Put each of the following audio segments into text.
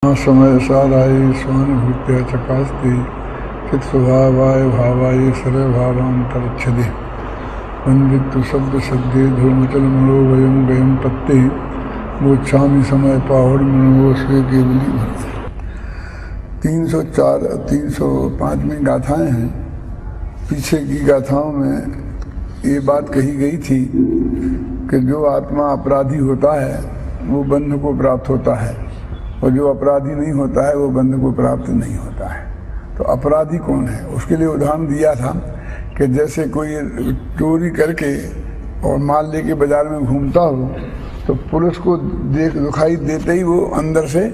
समय साराई स्वानुभूत्या चकास्ति चित स्वभावाय भावाय सर्व भावांतरच्छदे वंदित्तु शब्द सद्ये धूमचल मनो वयम गयम पत्ते गोच्छामी समय पाहुड़ मनो स्वे केवली भक्ति। 304 305 में गाथाएं हैं। पीछे की गाथाओं में ये बात कही गई थी कि जो आत्मा अपराधी होता है वो बंध को प्राप्त होता है और जो अपराधी नहीं होता है वो बंध को प्राप्त नहीं होता है। तो अपराधी कौन है, उसके लिए उदाहरण दिया था कि जैसे कोई चोरी करके और माल लेके बाजार में घूमता हो तो पुलिस को दिखाई देते ही वो अंदर से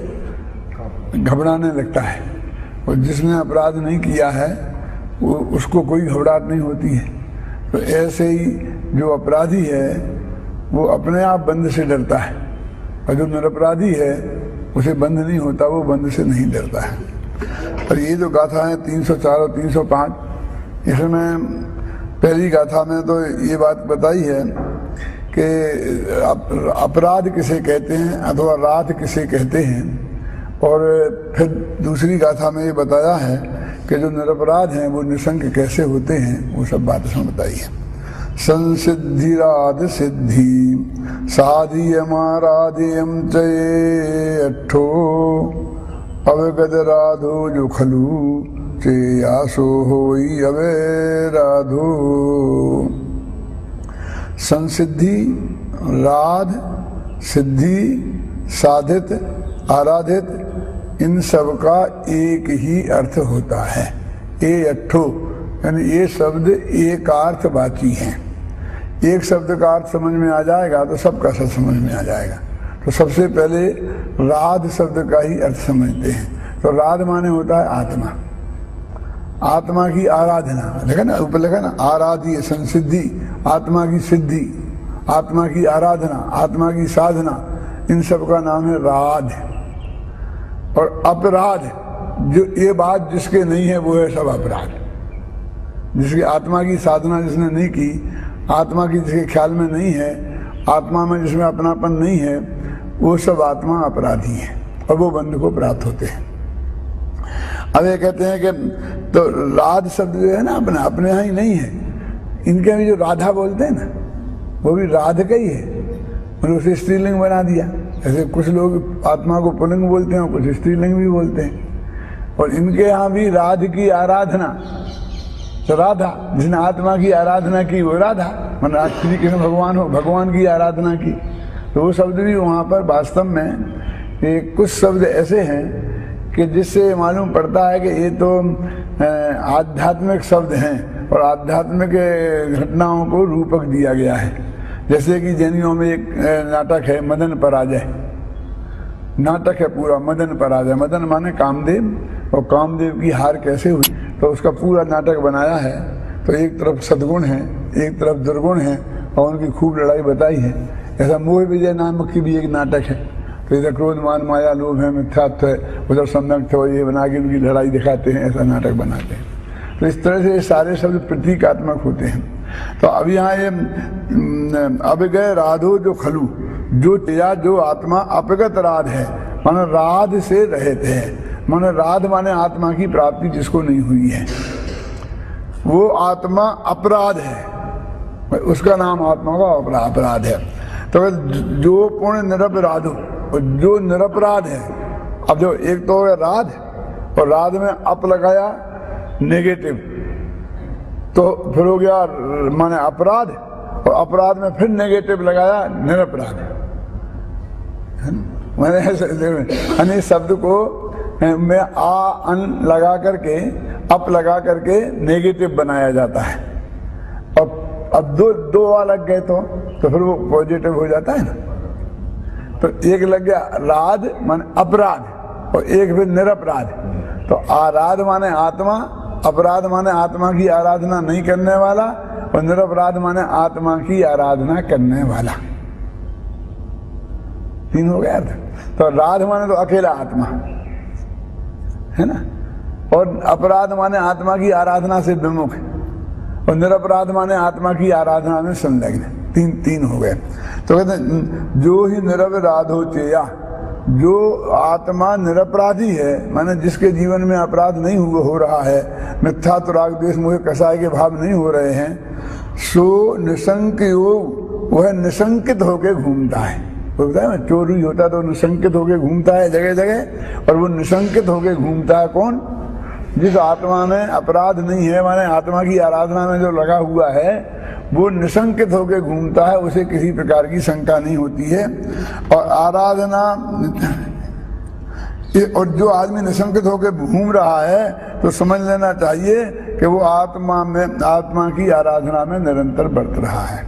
घबराने लगता है, और जिसने अपराध नहीं किया है वो उसको कोई घबराहट नहीं होती है। तो ऐसे ही जो अपराधी है वो अपने आप बंध से डरता है, और जो निरपराधी है उसे बंध नहीं होता, वो बंध से नहीं डरता है। और ये जो गाथा है 304 और 305, इसमें पहली गाथा में तो ये बात बताई है कि अपराध किसे कहते हैं अथवा राध किसे कहते हैं, और फिर दूसरी गाथा में ये बताया है कि जो निरपराध हैं वो निशंक कैसे होते हैं, वो सब बात इसमें बताई है। संसिद्धिराध सिद्धि साधियमाराध्यम चये अट्ठो अवगत राधो जो खलु चेयासो होई अवे राधो। संसिद्धि, राध, सिद्धि, साधित, आराधित, इन सब का एक ही अर्थ होता है। ए अट्ठो यानी ये शब्द एकार्थवाची हैं। एक शब्द का अर्थ समझ में आ जाएगा तो सबका सब समझ में आ जाएगा। तो सबसे पहले राध शब्द का ही अर्थ समझते हैं। तो राध माने होता है आत्मा, आत्मा की आराधना। देखा ना ऊपर लिखा ना, आराध्य संसिद्धि, आत्मा की सिद्धि, आत्मा की आराधना, आत्मा की साधना, इन सब का नाम है राध। और अपराध, जो ये बात जिसके नहीं है वो है सब अपराध। जिसकी आत्मा की साधना जिसने नहीं की, आत्मा की जिसके ख्याल में नहीं है, आत्मा में जिसमें अपनापन नहीं है, वो सब आत्मा अपराधी है और वो बंध को प्राप्त होते हैं। अब ये कहते हैं कि तो राध शब्द जो है ना अपने यहाँ ही नहीं है, इनके भी जो राधा बोलते हैं ना वो भी राध का ही है, मतलब उसे स्त्रीलिंग बना दिया। ऐसे कुछ लोग आत्मा को पुल्लिंग बोलते हैं, कुछ स्त्रीलिंग भी बोलते हैं। और इनके यहाँ भी राध की आराधना, तो राधा जिसने आत्मा की आराधना की वो राधा, मतलब श्री कृष्ण भगवान हो, भगवान की आराधना की। तो वो शब्द भी वहाँ पर वास्तव में कुछ शब्द ऐसे हैं कि जिससे मालूम पड़ता है कि ये तो आध्यात्मिक शब्द हैं और आध्यात्मिक घटनाओं को रूपक दिया गया है। जैसे कि जैनियों में एक नाटक है मदन पराजय, नाटक है पूरा मदन पराजय। मदन माने कामदेव, और कामदेव की हार कैसे हुई, तो उसका पूरा नाटक बनाया है। तो एक तरफ सद्गुण है, एक तरफ दुर्गुण है, और उनकी खूब लड़ाई बताई है। ऐसा मोह विजय नामक की भी एक नाटक है। तो इधर क्रोध मान माया लोभ है, मिथ्यात्व है, उधर सम्यक है, ये बना के उनकी लड़ाई दिखाते हैं, ऐसा नाटक बनाते हैं। तो इस तरह से ये सारे शब्द प्रतीकात्मक होते हैं। तो अब यहाँ ये अब गए राधो जो खलु, जो आत्मा अपगत राध है, माने राध से रहित है। माने राध माने आत्मा की प्राप्ति जिसको नहीं हुई है, वो आत्मा अपराध है, उसका नाम आत्मा का अपराध है। तो जो पूर्ण निरपराध हो, जो निरपराध है। अब जो एक तो है राध, और राध में अप लगाया नेगेटिव, तो फिर हो गया माने अपराध, और अपराध में फिर नेगेटिव लगाया निरपराध। मैंने शब्द को में आ अन लगा करके, अप लगा करके नेगेटिव बनाया जाता है। और अब दो आ लग गए तो फिर वो पॉजिटिव हो जाता है ना। तो एक लग गया राध माने अपराध, और एक फिर निरपराध। तो आराध माने आत्मा, अपराध माने आत्मा की आराधना नहीं करने वाला, और निरपराध माने आत्मा की आराधना करने वाला। तीन हो गया। तो राध माने तो अकेला आत्मा है ना, और अपराध माने आत्मा की आराधना से विमुख, और निरपराध माने आत्मा की आराधना में संलग्न। तीन हो गए। तो कहते हैं जो ही निरपराध हो चेया, जो आत्मा निरपराधी है, माने जिसके जीवन में अपराध नहीं हो रहा है, मिथ्या तो राग द्वेष मोह कसाय के भाव नहीं हो रहे हैं, सो निशंक योग वह निशंकित होके घूमता है। वो बताया ना, चोरी होता तो निशंकित होके घूमता है जगह जगह, और वो निशंकित होके घूमता है कौन? जिस आत्मा में अपराध नहीं है, माने आत्मा की आराधना में जो लगा हुआ है वो निशंकित होकर घूमता है, उसे किसी प्रकार की शंका नहीं होती है। और आराधना, और जो आदमी निशंकित होकर घूम रहा है तो समझ लेना चाहिए कि वो आत्मा की आराधना में निरंतर बरत रहा है।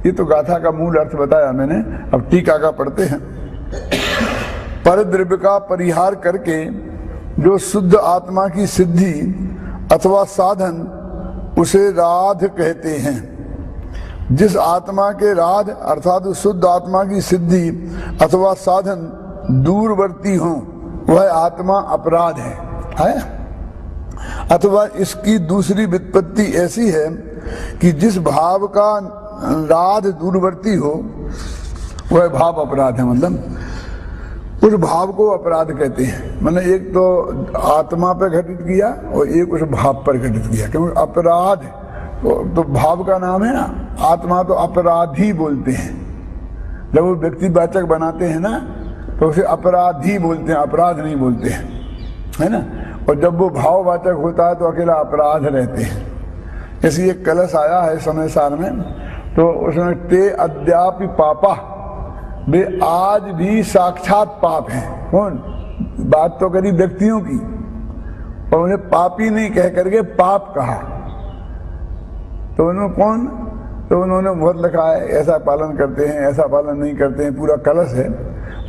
ये तो गाथा का मूल अर्थ बताया मैंने, अब टीका का पढ़ते हैं। परद्रव्य का परिहार करके जो शुद्ध आत्मा की सिद्धि अथवा साधन, उसे राध कहते हैं। जिस आत्मा के राध अर्थात शुद्ध आत्मा की सिद्धि अथवा साधन दूरवर्ती हो, वह आत्मा अपराध है? अथवा इसकी दूसरी व्युत्पत्ति ऐसी है कि जिस भाव का राध दूरवर्ती हो वह भाव अपराध है। मतलब उस भाव को अपराध कहते हैं। मतलब एक तो आत्मा पर घटित किया और एक उस भाव पर घटित किया, क्योंकि अपराध तो भाव का नाम है ना। आत्मा तो अपराधी बोलते हैं, जब वो व्यक्तिवाचक बनाते हैं ना तो उसे अपराधी बोलते हैं, अपराध नहीं बोलते हैं, है ना। और जब वो भाववाचक होता है तो अकेला अपराध रहते हैं। इसलिए कलश आया है समय सार में, तो उसमें ते अद्यापि पापा, वे आज भी साक्षात पाप हैं। कौन? बात तो करी व्यक्तियों की, और उन्हें पापी नहीं कह करके पाप कहा। तो उन्होंने कौन? तो उन्होंने बहुत लिखा है, ऐसा पालन करते हैं, ऐसा पालन नहीं करते हैं, पूरा कलश है।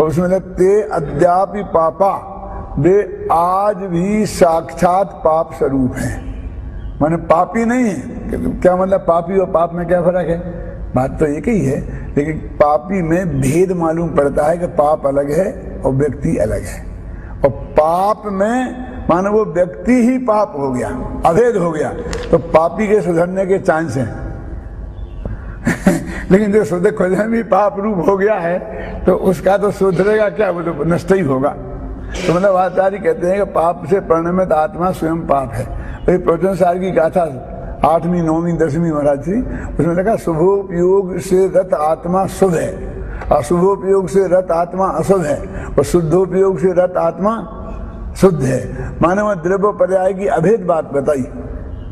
और उसमें ते अद्यापि पापा, वे आज भी साक्षात पाप स्वरूप हैं। माने पापी नहीं है। क्या मतलब पापी और पाप में क्या फर्क है? बात तो एक ही है, लेकिन पापी में भेद मालूम पड़ता है कि पाप अलग है और व्यक्ति अलग है। और पाप में मानो वो व्यक्ति ही पाप हो गया, अभेद हो गया, तो पापी के सुधरने के चांस हैं। लेकिन जो शुद्ध खुद में भी पाप रूप हो गया है तो उसका तो सुधरेगा क्या? वो तो नष्ट ही होगा। तो मतलब आचार्य कहते हैं कि पाप से परिणमित आत्मा स्वयं पाप है। वही प्रवचन सार की गाथा 8वीं 9वीं 10वीं महाराज जी, उसमें लिखा शुभोपयोग से रत आत्मा शुभ है, अशुभोपयोग से रत आत्मा अशुभ है, और शुद्धोपयोग से रत आत्मा शुद्ध है। माने वह द्रव्य पर्याय की अभेद बात बताई।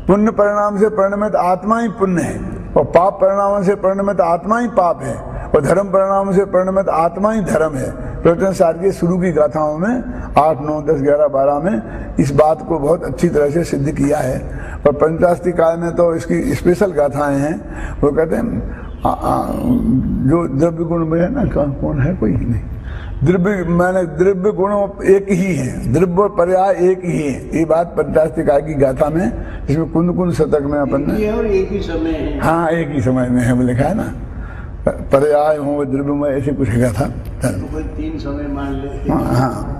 पुण्य परिणाम से परिणमित आत्मा ही पुण्य है, और पाप परिणाम से परिणमित आत्मा ही पाप है, और धर्म परिणाम से परिणमित आत्मा ही धर्म है। प्रवचन सार के शुरू की गाथाओं में 8, 9, 10, 11, 12 में इस बात को बहुत अच्छी तरह से सिद्ध किया है। और पंचास्ति काल में तो इसकी स्पेशल गाथाएं हैं। वो कहते हैं जो द्रव्य गुण में है ना, कौन है? कोई नहीं। द्रव्य माने द्रव्य गुण एक ही है, द्रव्य पर्याय एक ही है। ये बात पंचास्ति काल की गाथा में, इसमें कुंद शतक में अपन ने, और एक ही समय है। हाँ, एक ही समय में है, वो लिखा है ना, पर्याय हो द्रव्य में, ऐसे कुछ है था। तो 3 समय मान लेते। हाँ।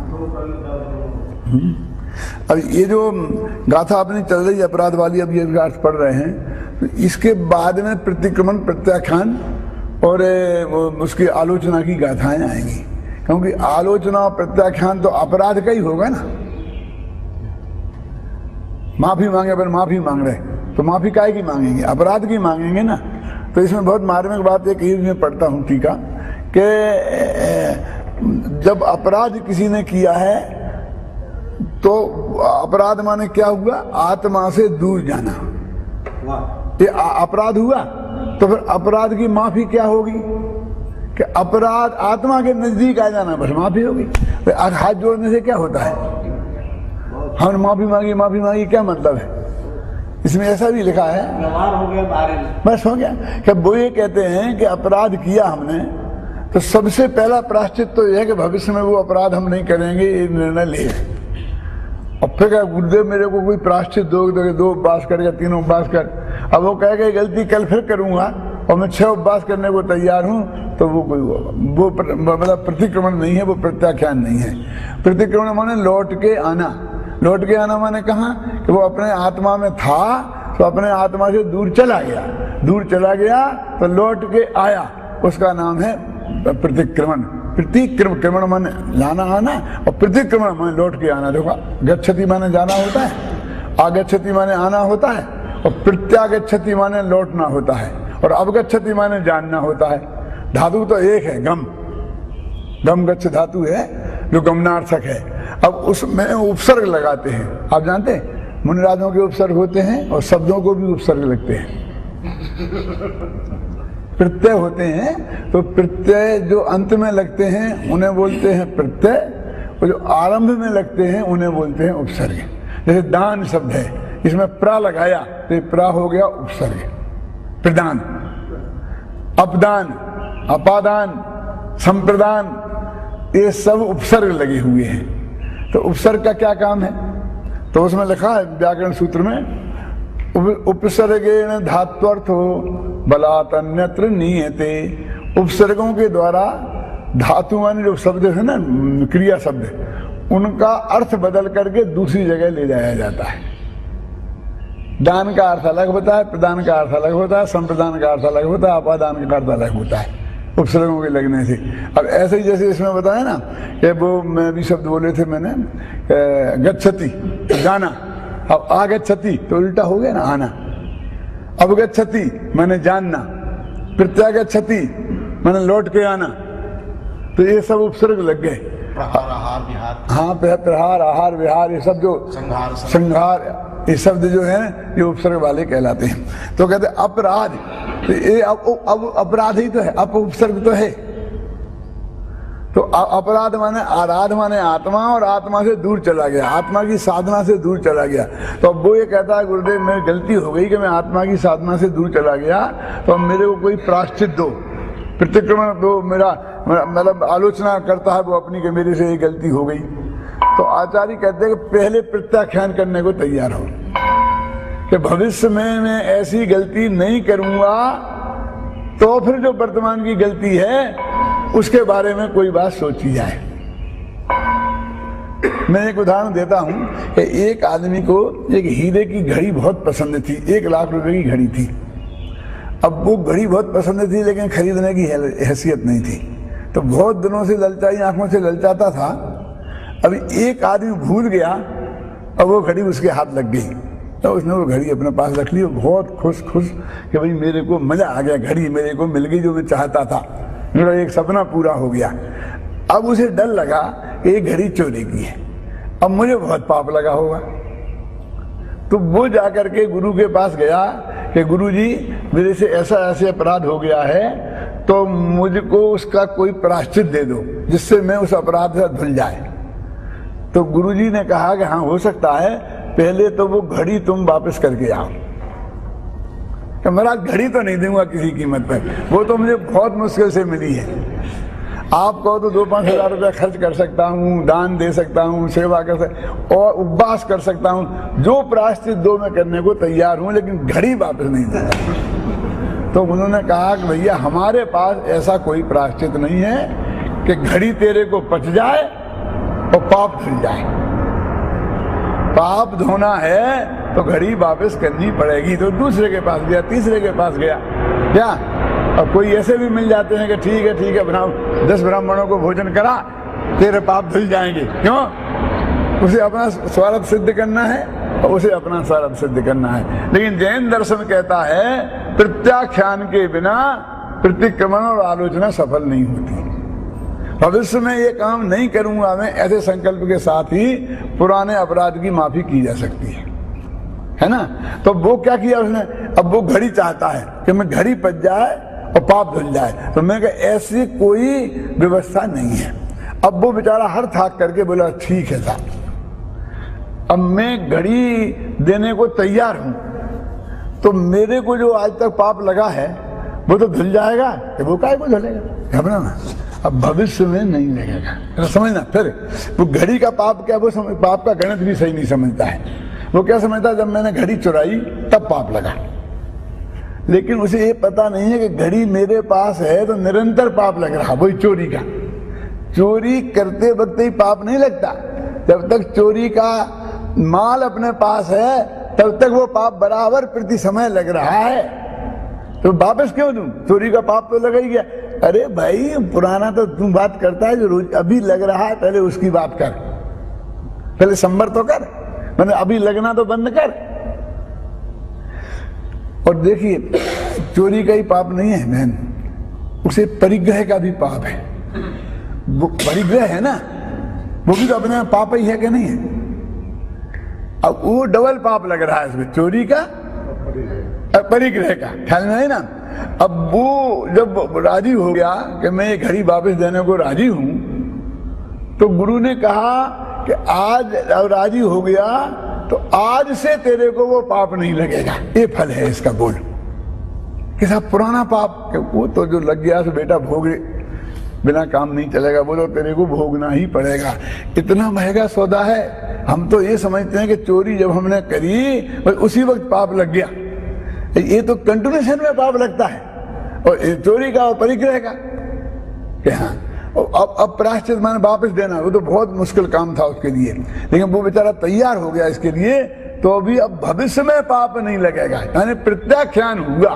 अब ये जो गाथा अपनी चल रही अपराध वाली, अब ये अर्थ पढ़ रहे हैं, तो इसके बाद में प्रतिक्रमण, प्रत्याख्यान और उसकी आलोचना की गाथाएं आएंगी। क्योंकि आलोचना और प्रत्याख्यान तो अपराध का ही होगा ना। माफी मांगे पर माफी मांग रहे, तो माफी काहे की मांगेंगे? अपराध की मांगेंगे ना। तो इसमें बहुत मार्मिक बात एक ही में पढ़ता हूँ टीका, कि जब अपराध किसी ने किया है तो अपराध माने क्या हुआ? आत्मा से दूर जाना। ये अपराध हुआ, तो फिर अपराध की माफी क्या होगी? कि अपराध आत्मा के नजदीक आ जाना, बस माफी होगी। तो हाथ जोड़ने से क्या होता है? हमने माफी मांगी, क्या मतलब है? इसमें ऐसा भी लिखा है, हो गया बारे में, बस हो गया। कि वो ये कहते हैं कि अपराध किया हमने, तो सबसे पहला प्रायश्चित तो यह है कि भविष्य में वो अपराध हम नहीं करेंगे, ये निर्णय ले। और फिर क्या गुरुदेव मेरे को कोई प्रायश्चित दोगे? 2 उपवास कर या 3 उपवास कर। अब वो कहेगा गलती कल फिर करूंगा और मैं 6 उपवास करने को तैयार हूं, तो वो कोई वो मतलब प्रतिक्रमण नहीं है, वो प्रत्याख्यान नहीं है। प्रतिक्रमण माने लौट के आना। लौट के आना माने कहाँ? कि वो अपने आत्मा में था तो अपने आत्मा से दूर चला गया तो लौट के आया, उसका नाम है प्रतिक्रमण। प्रतिक्रमण माने जाना आना, और प्रतिक्रमण माने लौट के आना। देखो गच्छति माने जाना होता है, आगच्छति माने आना होता है, और प्रत्यागच्छति माने लौटना होता है, और अवगच्छति माने जानना होता है। धातु तो एक है, गम, गम गच्छ धातु है जो गमनार्थक है। अब उसमें उपसर्ग लगाते हैं। आप जानते हैं मुनिराजों के उपसर्ग होते हैं और शब्दों को भी उपसर्ग लगते हैं। प्रत्यय होते हैं तो प्रत्यय जो अंत में लगते हैं उन्हें बोलते हैं प्रत्यय, और जो आरंभ में लगते हैं उन्हें बोलते हैं उपसर्ग। जैसे दान शब्द है, इसमें प्रा लगाया तो ये प्रा हो गया उपसर्ग, प्रदान। अपदान, अपादान, संप्रदान, ये सब उपसर्ग लगे हुए हैं। तो उपसर्ग का क्या काम है? तो उसमें लिखा है व्याकरण सूत्र में, उपसर्गेण धात्वर्थो बलात् अन्यत्र नीयते। उपसर्गों के द्वारा धातु माने जो शब्द है ना, क्रिया शब्द, उनका अर्थ बदल करके दूसरी जगह ले जाया जाता है। दान का अर्थ अलग होता है, प्रदान का अर्थ अलग होता है, संप्रदान का अर्थ अलग होता है, अपादान का अर्थ अलग होता है उपसर्गों के लगने से। अब ऐसे ही जैसे इसमें बताया ना कि वो मैं भी शब्द बोले थे मैंने, गच्छति जाना, अब आगच्छति तो उल्टा हो गया ना आना, अवगच्छति मैंने जानना, प्रत्यागच्छति मैंने लौट के आना, तो ये सब उपसर्ग लग गए। प्रहार, आहार, विहार। हाँ, प्रहार, आहार, विहार, ये सब जो संहार, ये शब्द जो है ये उपसर्ग वाले कहलाते हैं। तो कहते अपराध, तो ये अब अपराध ही तो है, अप उपसर्ग तो है। तो अपराध माने आराध माने आत्मा, और आत्मा से दूर चला गया, आत्मा की साधना से दूर चला गया। तो अब वो ये कहता है गुरुदेव मेरी गलती हो गई कि मैं आत्मा की साधना से दूर चला गया, तो अब मेरे को कोई प्रायश्चित दो, प्रतिक्रमण दो। मेरा मतलब आलोचना करता है वो अपनी कि मेरे से ये गलती हो गई। तो आचार्य कहते हैं कि पहले प्रत्याख्यान करने को तैयार हो कि भविष्य में मैं ऐसी गलती नहीं करूंगा, तो फिर जो वर्तमान की गलती है उसके बारे में कोई बात सोची जाए। मैं एक उदाहरण देता हूं कि एक आदमी को एक हीरे की घड़ी बहुत पसंद थी, 1 लाख रुपए की घड़ी थी। अब वो घड़ी बहुत पसंद थी लेकिन खरीदने की हैसियत नहीं थी, तो बहुत दिनों से ललचाई आंखों से ललचाता था। अभी एक आदमी भूल गया और वो घड़ी उसके हाथ लग गई, तो उसने वो घड़ी अपने पास रख ली, बहुत खुश कि भाई मेरे को मजा आ गया, घड़ी मेरे को मिल गई जो मैं चाहता था, मेरा एक सपना पूरा हो गया। अब उसे डर लगा कि ये घड़ी चोरी की है, अब मुझे बहुत पाप लगा होगा। तो वो जाकर के गुरु के पास गया कि गुरु जी मेरे से ऐसा ऐसे अपराध हो गया है, तो मुझको उसका कोई प्रायश्चित दे दो जिससे मैं उस अपराध से धुल जाए। तो गुरुजी ने कहा कि हाँ हो सकता है, पहले तो वो घड़ी तुम वापस करके आओ। कि महाराज घड़ी तो नहीं दूंगा किसी कीमत पर, वो तो मुझे बहुत मुश्किल से मिली है। आप कहो तो 2-5 हजार रुपया खर्च कर सकता हूँ, दान दे सकता हूँ, सेवा कर सकता और उपवास कर सकता हूँ, जो प्रायश्चित दो मैं करने को तैयार हूँ, लेकिन घड़ी वापस नहीं दूंगा। तो उन्होंने कहा कि भैया हमारे पास ऐसा कोई प्रायश्चित नहीं है कि घड़ी तेरे को पच जाए और पाप धुल जाए। पाप धोना है तो घड़ी वापस करनी पड़ेगी। तो दूसरे के पास गया, तीसरे के पास गया, क्या और कोई ऐसे भी मिल जाते हैं कि ठीक है 10 ब्राह्मणों को भोजन करा, तेरे पाप धुल जाएंगे। क्यों? उसे अपना स्वार्थ सिद्ध करना है और उसे अपना स्वार्थ सिद्ध करना है। लेकिन जैन दर्शन कहता है प्रत्याख्यान के बिना प्रतिक्रमण और आलोचना सफल नहीं होती। भविष्य में ये काम नहीं करूंगा मैं, ऐसे संकल्प के साथ ही पुराने अपराध की माफी की जा सकती है ना। तो वो क्या किया उसने, अब वो घड़ी चाहता है कि मैं घड़ी पच जाए और पाप धुल जाए। तो मैं कहा ऐसी कोई व्यवस्था नहीं है। अब वो बेचारा हर थाक करके बोला ठीक है साहब, अब मैं घड़ी देने को तैयार हूं, तो मेरे को जो आज तक पाप लगा है वो तो धुल जाएगा, तो वो काय को धुलेगा, घबराना। अब भविष्य में नहीं लगेगा, समझना। फिर वो घड़ी का पाप क्या, वो पाप का गणित भी सही नहीं समझता है। वो क्या समझता है, जब मैंने घड़ी चुराई तब पाप लगा, लेकिन उसे ये पता नहीं है कि घड़ी मेरे पास है तो निरंतर पाप लग रहा। वही चोरी का, चोरी करते वक्त ही पाप नहीं लगता, जब तक चोरी का माल अपने पास है तब तक वो पाप बराबर प्रति समय लग रहा है। तो वापस क्यों दूं, चोरी का पाप तो लगा ही गया। अरे भाई पुराना तो तुम बात करता है, जो रोज अभी लग रहा है पहले उसकी बात कर, पहले संबर तो कर, मैंने अभी लगना तो बंद कर। और देखिए चोरी का ही पाप नहीं है बहन, उसे परिग्रह का भी पाप है। वो परिग्रह है ना, वो भी तो अपने में पाप ही है कि नहीं है। अब वो डबल पाप लग रहा है इसमें, चोरी का और परिग्रह का, ख्याल में है ना। अब वो जब राजी हो गया कि मैं ये घड़ी वापस देने को राजी हूं, तो गुरु ने कहा कि आज अब राजी हो गया तो आज से तेरे को वो पाप नहीं लगेगा, ये फल है इसका। बोल कि साहब पुराना पाप, कि वो तो जो लग गया तो बेटा भोग, बिना काम नहीं चलेगा, बोलो तेरे को भोगना ही पड़ेगा। इतना महंगा सौदा है। हम तो ये समझते हैं कि चोरी जब हमने करी बस उसी वक्त पाप लग गया, ये तो कंटिन्यूशन में पाप लगता है। और चोरी का और परिग्रह का कि हाँ, अब प्रायश्चित माने वापस देना, वो तो बहुत मुश्किल काम था उसके लिए, लेकिन वो बेचारा तैयार हो गया इसके लिए, तो अभी अब भविष्य में पाप नहीं लगेगा, यानी प्रत्याख्यान हुआ।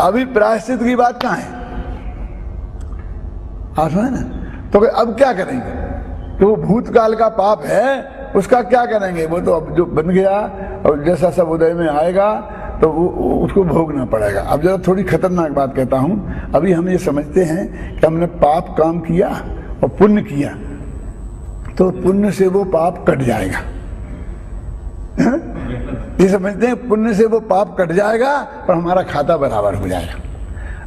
अभी प्रायश्चित की बात कहाँ है, आप समझे ना। तो अब क्या करेंगे, तो वो भूतकाल का पाप है, उसका क्या करेंगे। वो तो अब जो बन गया और जैसा सब उदय में आएगा तो वो उसको भोगना पड़ेगा। अब जरा थोड़ी खतरनाक बात कहता हूं, अभी हम ये समझते हैं कि हमने पाप काम किया और पुण्य किया तो पुण्य से वो पाप कट जाएगा। ये समझते हैं पुण्य से वो पाप कट जाएगा और हमारा खाता बराबर हो जाएगा।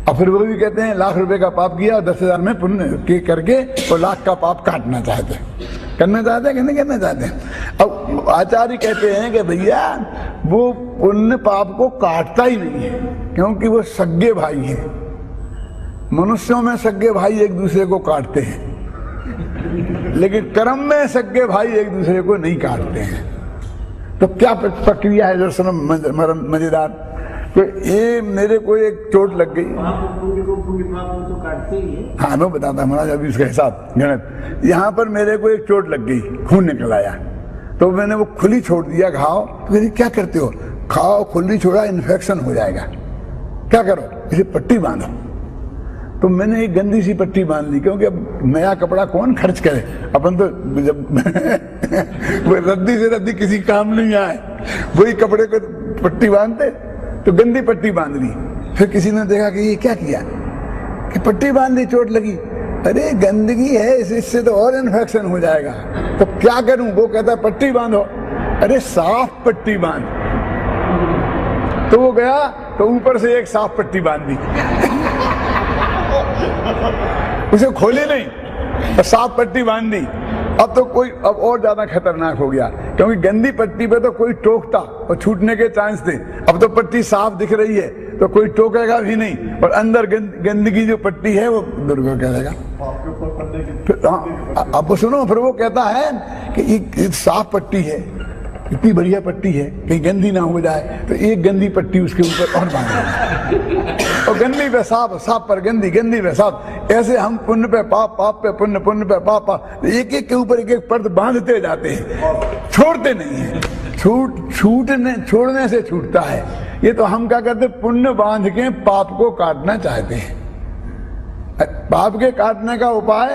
और फिर वो भी कहते हैं लाख रुपए का पाप किया और 10,000 में पुण्य के करके वो लाख का पाप काटना चाहते हैं, करना चाहते हैं कि नहीं करना चाहते हैं। अब आचार्य कहते हैं कि भैया वो पुण्य पाप को काटता ही नहीं है, क्योंकि वो सगे भाई है। मनुष्यों में सगे भाई एक दूसरे को काटते हैं, लेकिन कर्म में सगे भाई एक दूसरे को नहीं काटते हैं। तो क्या प्रक्रिया है दर्शन मजेदार। तो ये मेरे को एक चोट लग गई, तो काटते ही है। हाँ मैं बताता महाराज अभी इसका हिसाब गणित। यहाँ पर मेरे को एक चोट लग गई, खून निकल आया, तो मैंने वो खुली छोड़ दिया घाव। तो कहते क्या करते हो, खाओ खुली छोड़ा इन्फेक्शन हो जाएगा, क्या करो इसे पट्टी बांधो। तो मैंने एक गंदी सी पट्टी बांध ली, क्योंकि अब नया कपड़ा कौन खर्च करे, अपन तो जब वो रद्दी से रद्दी किसी काम नहीं आए, वही कपड़े को पट्टी बांधते, तो गंदी पट्टी बांध ली। फिर किसी ने देखा कि ये क्या किया, कि पट्टी बांध ली, चोट लगी। अरे गंदगी है इससे तो और इन्फेक्शन हो जाएगा, तो क्या करूं। वो कहता है पट्टी बांधो। अरे साफ पट्टी बांध। तो वो गया तो ऊपर से एक साफ पट्टी बांध दी, उसे खोली नहीं और साफ पट्टी बांध दी। अब तो कोई अब और ज्यादा खतरनाक हो गया, क्योंकि गंदी पट्टी पे तो कोई टोकता और छूटने के चांस थे। अब तो पट्टी साफ दिख रही है तो कोई टोकेगा भी नहीं, और अंदर गंदगी जो पट्टी है वो दुर्गो करेगा। अब सुनो, फिर वो कहता है कि ये साफ पट्टी है, इतनी बढ़िया पट्टी है, कहीं गंदी ना हो जाए, तो एक गंदी पट्टी उसके ऊपर और बांध, और गंदी पे साफ, साफ पर गंदी, गंदी पे साफ। ऐसे हम पुण्य पे पाप, पाप पे पुण्य, पुण्य पे पाप, पाप, एक एक के ऊपर एक एक परत बांधते जाते हैं, छोड़ते नहीं है। छोड़ने से छूटता है। ये तो हम क्या करते, पुण्य बांध के पाप को काटना चाहते हैं। पाप के काटने का उपाय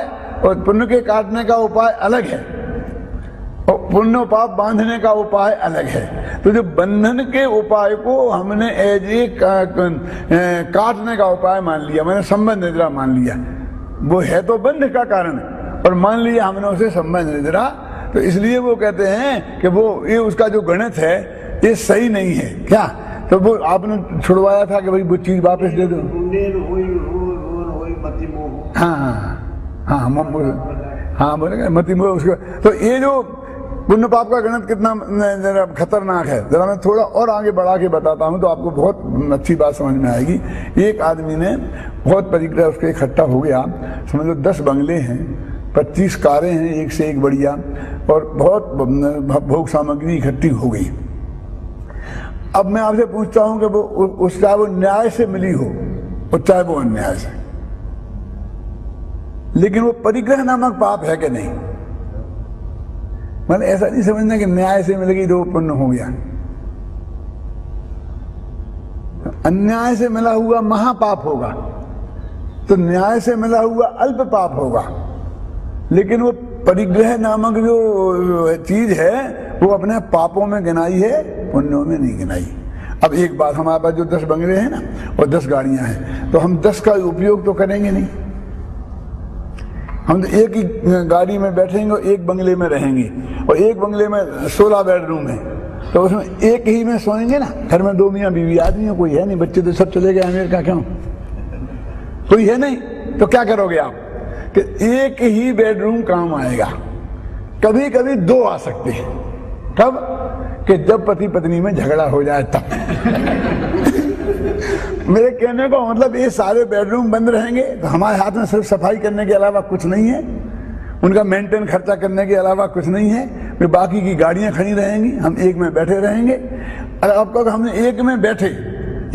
और पुण्य के काटने का उपाय अलग है, और पुण्य पाप बांधने का उपाय अलग है। तो जो बंधन के उपाय को हमने एज ए काटने का उपाय मान लिया, मैंने संबंध निद्रा मान लिया, वो है तो बंध का कारण, और मान लिया हमने उसे संबंध निद्रा। तो इसलिए वो कहते हैं कि वो ये उसका जो गणित है ये सही नहीं है। क्या तो वो आपने छुड़वाया था कि भाई वो चीज वापस दे दो। हाँ हाँ हाँ बोलेंगे मती मोह उसको। तो ये जो पुण्य पाप का गणित कितना खतरनाक है, जरा मैं थोड़ा और आगे बढ़ा के बताता हूँ तो आपको बहुत अच्छी बात समझ में आएगी। एक आदमी ने बहुत परिग्रह उसके इकट्ठा हो गया, समझ लो 10 बंगले हैं, 25 कारें हैं, एक से एक बढ़िया, और बहुत भोग सामग्री इकट्ठी हो गई। अब मैं आपसे पूछता हूं कि वो चाहे वो न्याय से मिली हो और चाहे वो अन्याय से, लेकिन वो परिग्रह नामक पाप है कि नहीं। मतलब ऐसा नहीं समझना कि न्याय से मिलेगी तो पुण्य हो गया। अन्याय से मिला हुआ महापाप होगा। तो न्याय से मिला हुआ अल्प पाप होगा, लेकिन वो परिग्रह नामक जो चीज है वो अपने पापों में गिनाई है, पुण्यों में नहीं गिनाई। अब एक बात, हमारे पास जो 10 बंगले हैं ना और 10 गाड़ियां हैं, तो हम 10 का उपयोग तो करेंगे नहीं। हम तो एक ही गाड़ी में बैठेंगे और एक बंगले में रहेंगे, और एक बंगले में 16 बेडरूम है, तो उसमें एक ही में सोएंगे ना। घर में 2 मियाँ बीवी आदमी है, कोई है नहीं, बच्चे तो सब चले गए अमेरिका, क्यों कोई है नहीं, तो क्या करोगे आप कि एक ही बेडरूम काम आएगा। कभी कभी 2 आ सकते हैं, कब कि जब पति पत्नी में झगड़ा हो जाए तब। मेरे कहने को मतलब ये सारे बेडरूम बंद रहेंगे तो हमारे हाथ में सिर्फ सफाई करने के अलावा कुछ नहीं है, उनका मेंटेन खर्चा करने के अलावा कुछ नहीं है, फिर बाकी की गाड़ियां खड़ी रहेंगी, हम एक में बैठे रहेंगे। अगर आपको हमने एक में बैठे,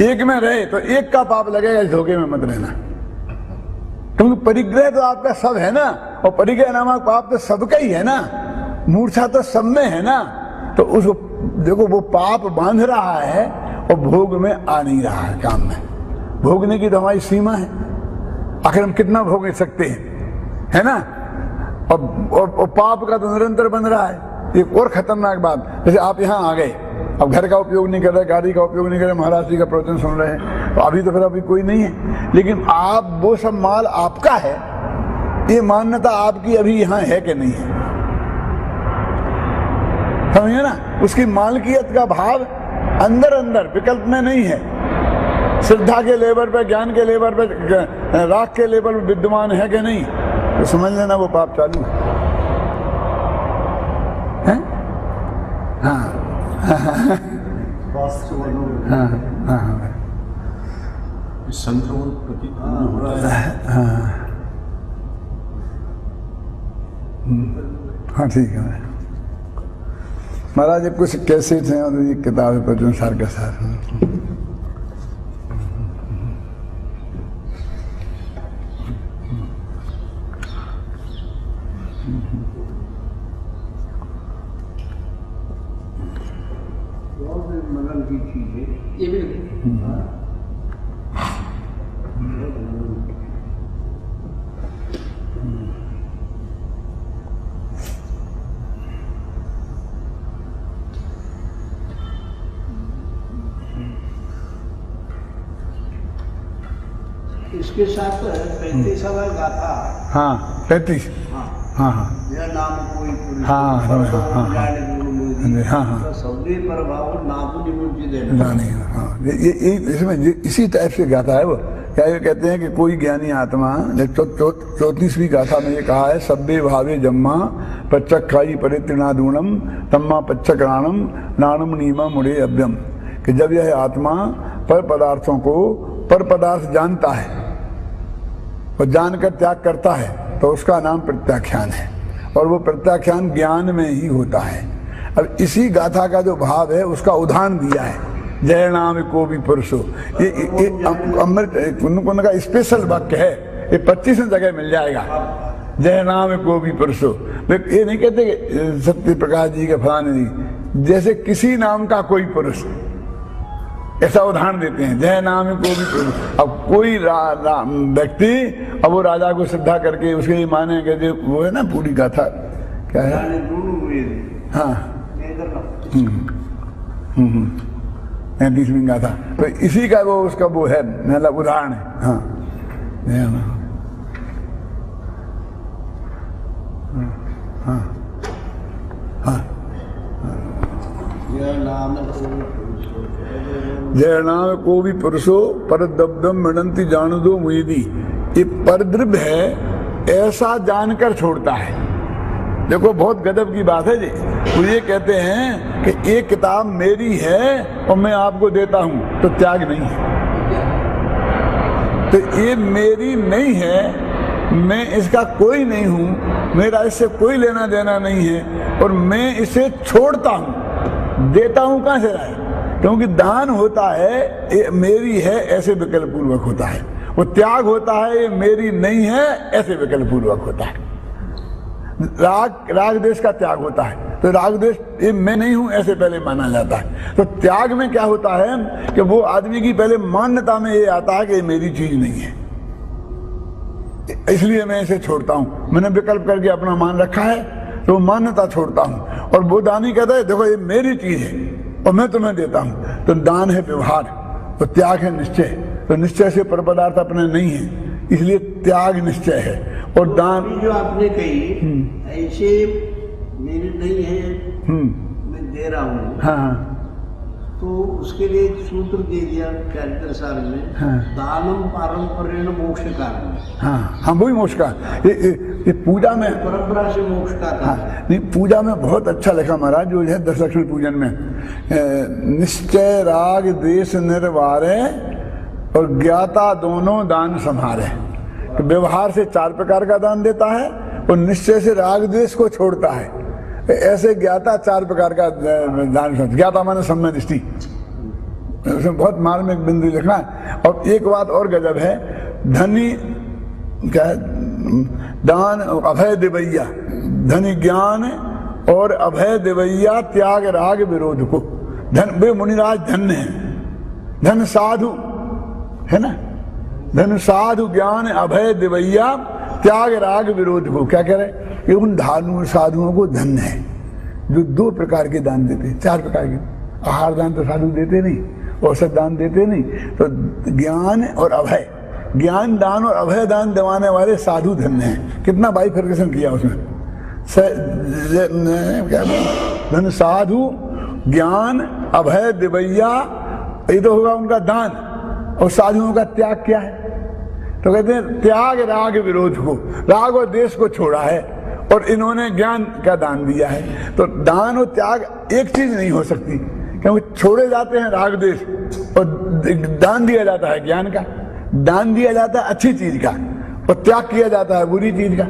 एक में रहे, तो एक का पाप लगेगा, इस धोखे में मत रहना, क्योंकि परिग्रह तो आपका सब है ना, और परिग्रह नामक पाप तो सबका ही है ना, मूर्छा तो सब में है ना। तो उसको देखो, वो पाप बांध रहा है और भोग में आ नहीं रहा है, काम में भोगने की तो हमारी सीमा है, आखिर हम कितना भोग सकते हैं, है ना। और पाप का तो निरंतर बन रहा है। एक और खतरनाक बात, जैसे आप यहाँ आ गए, अब घर का उपयोग नहीं कर रहे, गाड़ी का उपयोग नहीं कर रहे, महाराज जी का प्रवचन सुन रहे हैं, तो अभी तो फिर अभी कोई नहीं है, लेकिन आप वो सब माल आपका है, ये मान्यता आपकी अभी यहाँ है कि नहीं है, समझे ना। उसकी मालकियत का भाव अंदर अंदर विकल्प में नहीं है, श्रद्धा के लेवल पे, ज्ञान के लेवल पे, राग के लेवल पे विद्यमान है कि नहीं, तो समझ लेना वो पाप चालू है। हाँ संक्रमण हो रहा है। हाँ ठीक है महाराज, कुछ कैसे थे और ये किताबें पर जो सार का सार। मनन की चीज है ये भी। इसके साथ 35वां गाथा। हाँ 35। हाँ हाँ मेरा नाम कोई हाँ हाँ ये इसमें इसी टाइप से गाथा है वो। क्या ये कहते हैं कि कोई ज्ञानी आत्मा, 34वीं गाथा में ये कहा है, सब्बे भावे जम्मा पच्चक्खाई परित्रिनादूणम तम्मा पच्चक्राणम नाणम नीमा मुड़े अभ्यम, कि जब यह आत्मा पर पदार्थों को पर पदार्थ जानता है और जानकर त्याग करता है तो उसका नाम प्रत्याख्यान है, और वो प्रत्याख्यान ज्ञान में ही होता है। अब इसी गाथा का जो भाव है उसका उदाहरण दिया है, जय नाम को भी पुरुषो। ये अमृत कुंद का स्पेशल वाक्य है, ये 25 जगह मिल जाएगा, जय नाम को भी पुरुषो। ये नहीं कहते कि सत्य प्रकाश जी के फलाने जी, जैसे किसी नाम का कोई पुरुष, ऐसा उदाहरण देते हैं, जय नाम को भी पुरुष। अब कोई व्यक्ति, अब वो राजा को श्रद्धा करके उसके लिए माने कि जो वो है ना पूरी गाथा क्या है, हाँ 35वीं गाथा, तो इसी का वो उसका वो है, मतलब उदाहरण है। हाँ हाँ हाँ जय नाम को भी पुरुषो पर दब्दम मिणंती जान दो मुईदी। ये परद्रव्य है, ऐसा जानकर छोड़ता है। देखो बहुत गजब की बात है जी, वो ये कहते हैं कि ये किताब मेरी है और मैं आपको देता हूं, तो त्याग नहीं है। तो ये मेरी नहीं है, मैं इसका कोई नहीं हूं, मेरा इससे कोई लेना देना नहीं है, और मैं इसे छोड़ता हूं। देता हूं कहां से रहा, क्योंकि दान होता है ये मेरी है ऐसे विकल्प पूर्वक होता है, वो त्याग होता है ये मेरी नहीं है ऐसे विकल्प पूर्वक होता है। राग देश का त्याग होता है, तो राग देश ये मैं नहीं हूं ऐसे पहले माना जाता है। तो त्याग में क्या होता है कि वो आदमी की पहले मान्यता में ये आता है कि ये मेरी चीज नहीं है, इसलिए मैं इसे छोड़ता हूँ। मैंने विकल्प करके अपना मान रखा है तो मान्यता छोड़ता हूँ। और वो दानी कहता है देखो ये मेरी चीज है और मैं तुम्हें देता हूँ। तो दान है व्यवहार, तो त्याग है निश्चय। तो निश्चय से पर पदार्थ अपने नहीं है, इसलिए त्याग निश्चय है। और दान जो आपने कही ऐसे मेरी नहीं है, मैं दे रहा हूँ, हाँ तो उसके लिए एक सूत्र दे दिया चैरित्र सार में, हाँ। दानम पारंपरेण मोक्ष कारण। हाँ वही मोक्ष का। ये पूजा में परंपरा से मोक्ष का था। नहीं, पूजा में बहुत अच्छा लिखा महाराज जो है दस लक्ष्मी पूजन में, निश्चय राग द्वेष निर्वारे और ज्ञाता दोनों दान संहारे। तो व्यवहार से 4 प्रकार का दान देता है और निश्चय से राग द्वेष को छोड़ता है। ऐसे ज्ञाता 4 प्रकार का दान। ज्ञाता माने सम्य दृष्टि, उसमें बहुत मार्मिक बिंदु लिखना है। और एक बात और गजब है, धनी क्या दान अभय दिवैया, धनी ज्ञान और अभय दिवैया त्याग राग विरोध को। धन वे मुनिराज धन्य है, धन साधु है ना, धन साधु ज्ञान अभय दिवैया त्याग राग विरोध को। क्या कह रहे? ये उन धार्मिक साधुओं को धन्य है जो 2 प्रकार के दान देते हैं, 4 प्रकार के। आहार दान तो साधु देते नहीं, औषध दान देते नहीं, तो ज्ञान और अभय, ज्ञान दान और अभय दान दिवाने वाले साधु धन्य हैं। कितना बाइफर्केशन किया उसमें, क्या धन साधु ज्ञान अभय दिवैया, ये तो होगा उनका दान। और साधुओं का त्याग क्या है? तो कहते हैं त्याग राग विरोध को, राग और देश को छोड़ा है और इन्होंने ज्ञान का दान दिया है। तो दान और त्याग एक चीज नहीं हो सकती, क्योंकि छोड़े जाते हैं राग देश और दान दिया जाता है ज्ञान का। दान दिया जाता है अच्छी चीज का और त्याग किया जाता है बुरी चीज का।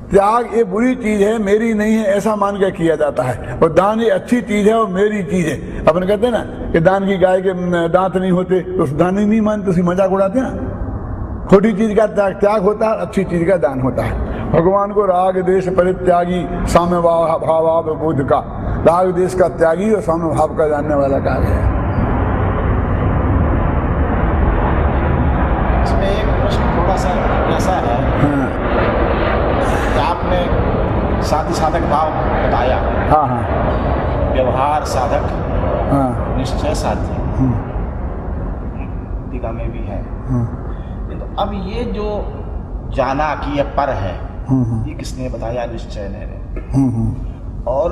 त्याग ये बुरी चीज है, मेरी नहीं है, ऐसा मान के किया जाता है। और दान ये अच्छी चीज है और मेरी चीज है। अपन कहते हैं ना कि दान की गाय के दांत नहीं होते तो उस दान ही नहीं मानते, उसी मजाक उड़ाते हैं ना। खोटी चीज का त्याग होता है, अच्छी चीज का दान होता है। भगवान को राग देश परित्यागी साम्य भाव बोध का, राग देश का त्यागी और साम्य भाव का जानने वाला कहा गया है। इसमें एक प्रश्न थोड़ा सा ऐसा है, आपने साध्य साधक भाव बताया, हाँ व्यवहार साधक, निश्चय साध्य, टीका में भी है। तो अब ये जो जाना कि ये पर है, ये किसने बताया? निश्चय ने। और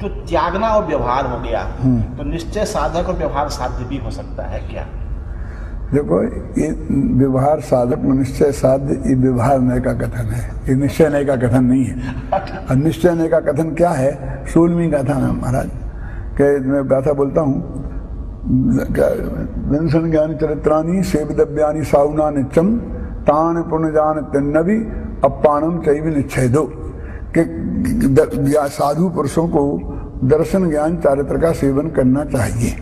जो त्यागना और व्यवहार हो गया, तो निश्चय साधक और व्यवहार साध्य भी हो सकता है क्या? देखो ये व्यवहार साधक निश्चय साध्य, ये व्यवहार नय का कथन है, ये निश्चय नय का कथन नहीं है। और निश्चय नय का कथन क्या है? 16वीं गाथा है महाराज के, मैं गाथा बोलता हूँ, विंसन ज्ञान चरित्राणी सेविदव्यानी साउना नित्यम तान पुण्यजान तिन्नवी अपानम चैव निच्छेदो। कि साधु पुरुषों को दर्शन ज्ञान चारित्र का सेवन करना चाहिए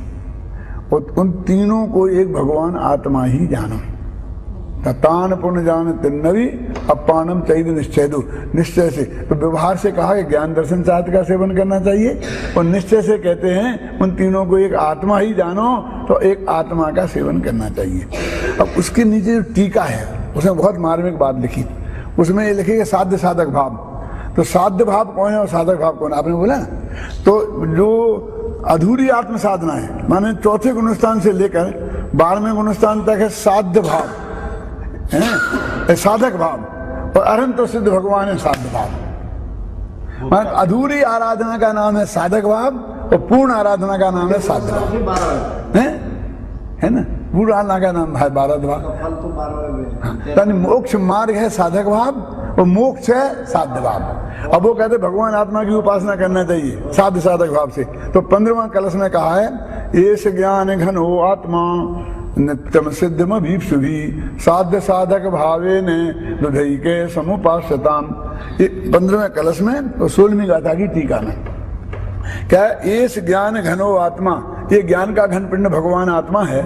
और उन तीनों को एक भगवान आत्मा ही जानो। तान पुण्यजान तिन्नवी अपानम चैव निच्छेदो, निश्चय से। तो व्यवहार से कहा कि ज्ञान दर्शन चारित्र का सेवन करना चाहिए, और निश्चय से कहते हैं उन तीनों को एक आत्मा ही जानो, तो एक आत्मा का सेवन करना चाहिए। अब उसके नीचे जो टीका है उसमें बहुत मार्मिक बात लिखी, उसमें ये लिखी कि साध्य साधक भाव। तो साध्य भाव कौन है और साधक भाव कौन है? आपने बोला ना, तो जो अधूरी आत्म साधना है, माने 4थे गुणस्थान से लेकर 12वें गुणस्थान तक है साध्य भाव, है साधक भाव। और अरहंत तो सिद्ध भगवान है साध्य भाव। माने अधूरी आराधना का नाम है साधक भाव और पूर्ण आराधना का नाम है साध्य भाव, है ना। पूर्ण आराधना का नाम है 12 भाव। यानी मोक्ष मार्ग है साधक भाव और मोक्ष है साध्य भाव। अब वो कहते भगवान आत्मा की उपासना करना चाहिए साध्य साधक भाव से। तो 15वां कलश में कहा है, एस ज्ञान घन हो आत्मा नित्यम सिद्धम भीप्सुभी साध्य साधक भावे ने दुधई के समुपास्यताम। 15वें कलश में तो 16वीं गाथा की टीका में क्या है? एस ज्ञान घनो आत्मा, ये ज्ञान का घन पिंड भगवान आत्मा है।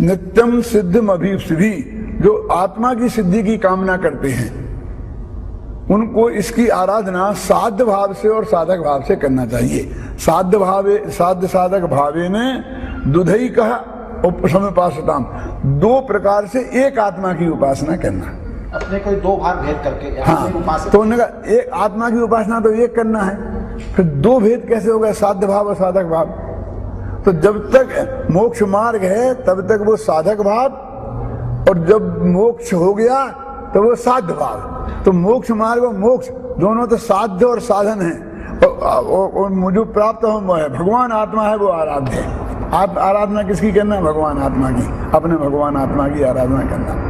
नित्यम सिद्धम अभीप्सुभी, जो आत्मा की सिद्धि की कामना करते हैं उनको इसकी आराधना साध्य भाव से और साधक भाव से करना चाहिए। साध्य साधक भावे ने दुधई कह समुपासताम, 2 प्रकार से एक आत्मा की उपासना करना। अपने कोई 2 भाग भेद करके हाँ, तो उन्होंने कहा एक आत्मा की उपासना तो एक करना है, फिर 2 भेद कैसे हो गए, साध्य भाव और साधक भाव। तो जब तक मोक्ष मार्ग है तब तक वो साधक भाव, और जब मोक्ष हो गया तो वो साध्य भाव। तो मोक्ष मार्ग और मोक्ष दोनों तो साध्य और साधन है, और मुझे प्राप्त हो है भगवान आत्मा है, वो आराध्य है। आप आराधना किसकी करना, भगवान आत्मा की, अपने भगवान आत्मा की आराधना करना।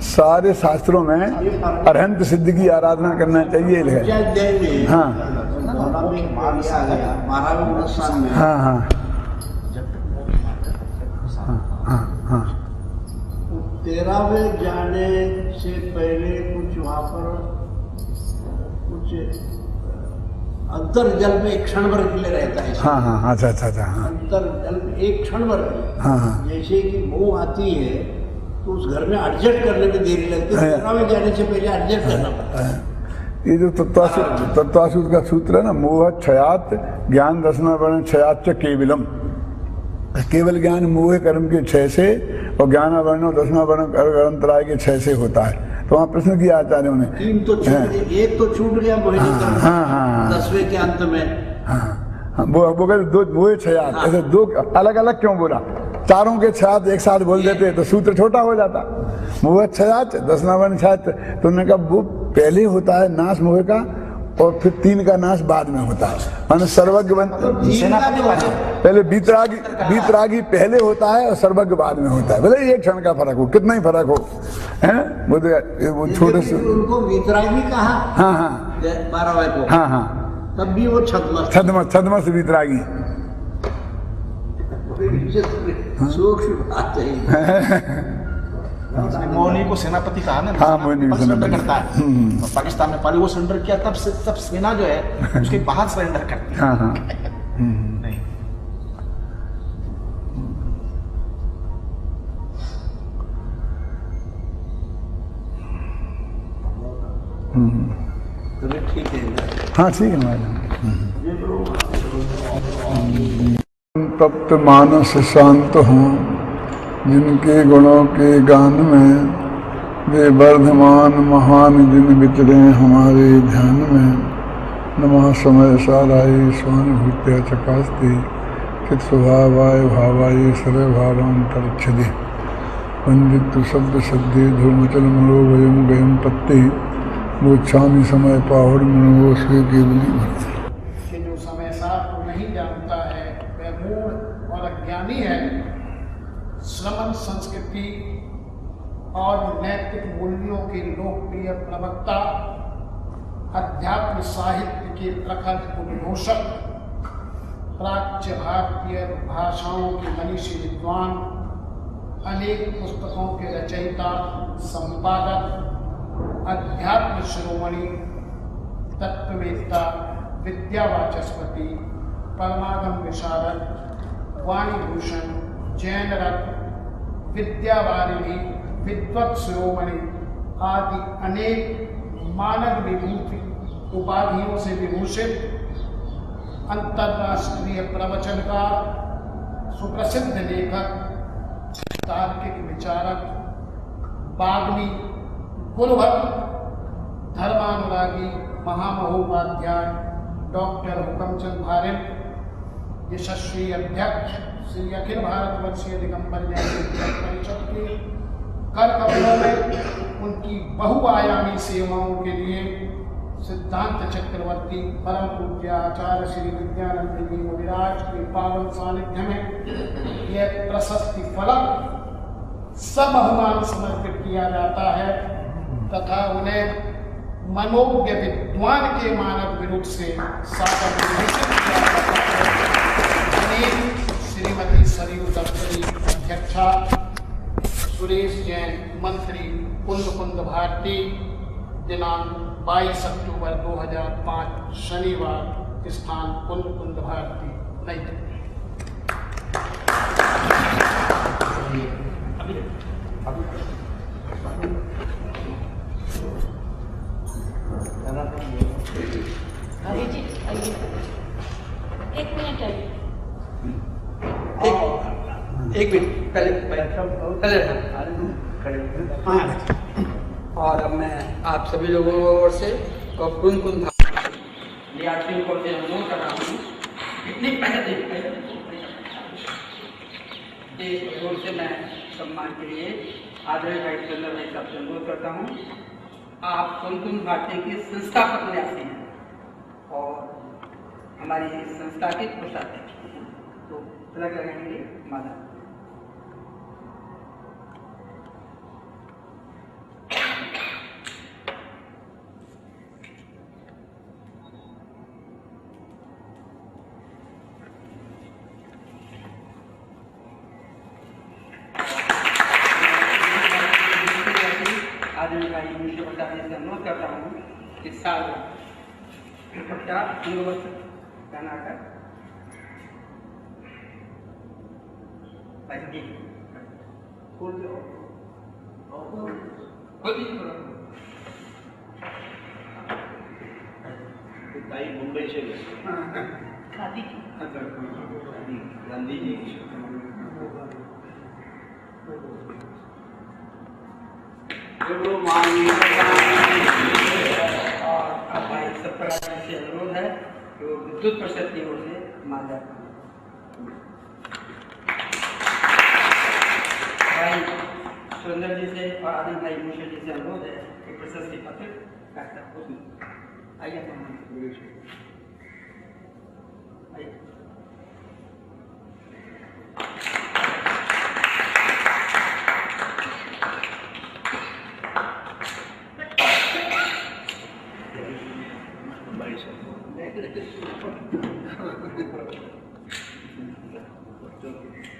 सारे शास्त्रों में अरहंत सिद्धि की आराधना करना चाहिए है। हाँ हाँ हाँ हाँ। 13वें जाने से पहले कुछ वहाँ पर कुछ अंतर जल में एक क्षण भर के लिए रहता है। हाँ हाँ अच्छा अच्छा अच्छा। हाँ अंतर जल में एक क्षण भर, हाँ हाँ। जैसे कि मोह आती है तो उस घर में एडजस्ट करने में देरी लगती है, 13वें जाने से पहले एडजस्ट करना पड़ता है। ये जो तत्वासूत्र का सूत्र है ना, मोह क्षयात ज्ञान दर्शना वर्ण क्षयात च केवलम, केवल ज्ञान मोह कर्म के 6 से और ज्ञान वर्ण और दर्शना वर्ण अंतराय के 6 से होता है। तो वहाँ प्रश्न किया आचार्यों ने, 3 तो छूट गया, एक तो छूट गया हाँ 10वें के अंत में। हाँ वो कहते 2 मोह क्षयात, ऐसे 2 अलग अलग क्यों बोला, चारों के क्षयात एक साथ बोल देते तो सूत्र छोटा हो जाता। मोह क्षयात दर्शनावरण क्षयात, तो उन्होंने कहा वो पहले होता है नाश मोह का, और फिर 3 का नाश बाद में होता है। माने सर्वज्ञ पहले वीतरागी पहले होता है और सर्वज्ञ बाद में होता है। भले 1 क्षण का फर्क हो, कितना ही फर्क हो, है वो छोटे से उनको वीतरागी कहा। हाँ हाँ 12वें को, हाँ हाँ, तब भी वो छद्मस वीतरागी। सूक्ष्म बात है। मौनी को सेनापति कहा ना, हाँ मौनी को सरेंडर सेनापति करता है। तो पाकिस्तान में पहले वो सरेंडर किया, तब सेना जो है उसके बाहर सरेंडर करती है। हाँ हाँ नहीं ठीक है। हाँ ठीक है मैडम। तप्त मानस शांत हों जिनके गुणों के गान में, वे वर्धमान महान जिन विचरे हमारे ध्यान में। नमः समय साराई स्वानुभूत्या चकास्ती, चित स्वभावाय भावाय सर्व भावांतरिक्षदे। पंडित शब्द सद्दे धूमचल मनोभयम गयम पत्ते, वो छामी समय पाहुड़ मनोह से केवली भक्ति। जो समय सार को नहीं जानता है वह मूढ़ और अज्ञानी है। श्रमण संस्कृति और नैतिक मूल्यों के लोकप्रिय प्रवक्ता, अध्यात्म साहित्य के प्रखर उद्घोषक, प्राच्य भारतीय भाषाओं के मनीषी विद्वान, अनेक पुस्तकों के रचयिता, संपादक, अध्यात्म शिरोमणि, तत्ववेत्ता, विद्यावाचस्पति, परमागम विशारद, वाणीभूषण, जैन रत्न, विद्यावारिधि, विद्वत शिरोमणि आदि अनेक मानव विभूति उपाधियों से विभूषित अंतर्राष्ट्रीय प्रवचनकार, सुप्रसिद्ध लेखक, तार्किक विचारक, बाग्मी, कुलभक्त, धर्मानुरागी, महामहोपाध्याय डॉक्टर हुकमचंद भारिन, यशस्वी अध्यक्ष श्री अखिल भारतवर्षीय दिगंबर जैन परिषद के कर कमलों में उनकी बहुआयामी सेवाओं के लिए सिद्धांत चक्रवर्ती परम पूज्य आचार्य श्री विद्यानंद जी मुनिराज के पावन सानिध्य में यह प्रशस्ति फलक सबहुमान समर्पित किया जाता है तथा उन्हें मनोज्ञ विद्वान के मानव विरुद्ध से सादर किया जाता है। श्रीमती सरयू दफ्तरी अध्यक्षा, सुरेश जैन मंत्री, कुंद भारती, दिनांक 22 अक्टूबर 2005 शनिवार स्थान पुण्य कुंद भारती नहीं थे। अभी जी आइए, एक मिनट है। एक मिनट पहले और अब मैं आप सभी लोगों की ओर से कुन कुन विद्यार्थियों को अनुरोध कर रहा हूँ, इतनी देश ओर से मैं सम्मान के लिए आदरणीय भाई चंद्र भाई साहब से अनुरोध करता हूँ। आप कुन भारती के संस्थापक न्यासी हैं और हमारी संस्था के कोषाध्यक्ष हैं, तो तिलक लगाएंगे माला। आदरणीय भाई मुझे बताने से अनुरोध करता हूँ कि साल दुपट्टा अंगवस्त्र पहनाकर मुंबई से शादी गांधी जी और हमारी सब प्रकार से अनुरोध है कि वो विद्युत परिषद की ओर से माला भाई सुरेंद्र जी से और आदि भाई मुंशी जी से अनुरोध है कि प्रशस्ति पत्र आइए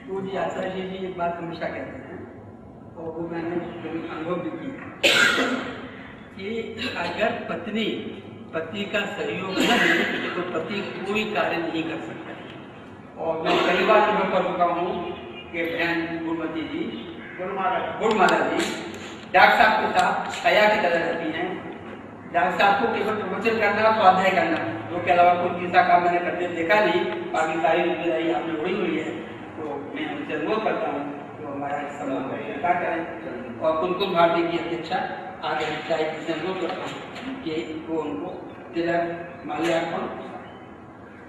तो जी आचार्य जी एक बात हमेशा कहते हैं और वो मैंने अनुभव भी किया कि अगर पत्नी पति का सहयोग न दे तो पति कोई कार्य नहीं कर सकता। और मैं कई बार अनुभव कर चुका हूँ कि बहन गुणमती जी गुणमाला जी डॉक्टर साहब के साथ कया की तरह रहती हैं। डॉक्टर साहब को केवल प्रवचन करना और स्वाध्याय करना, जो के अलावा कोई तीसरा काम मैंने करते देखा नहीं। बाकी सारी जिम्मेदारी आपने उड़ी हुई है, तो मैं उनसे अनुरोध करता हूँ कि हमारा सम्मान स्वीकार करें। और कुन भारती की अध्यक्षा आगे चाहे से अनुरोध करता हूँ कि वो उनको तिलक माल्यार्पण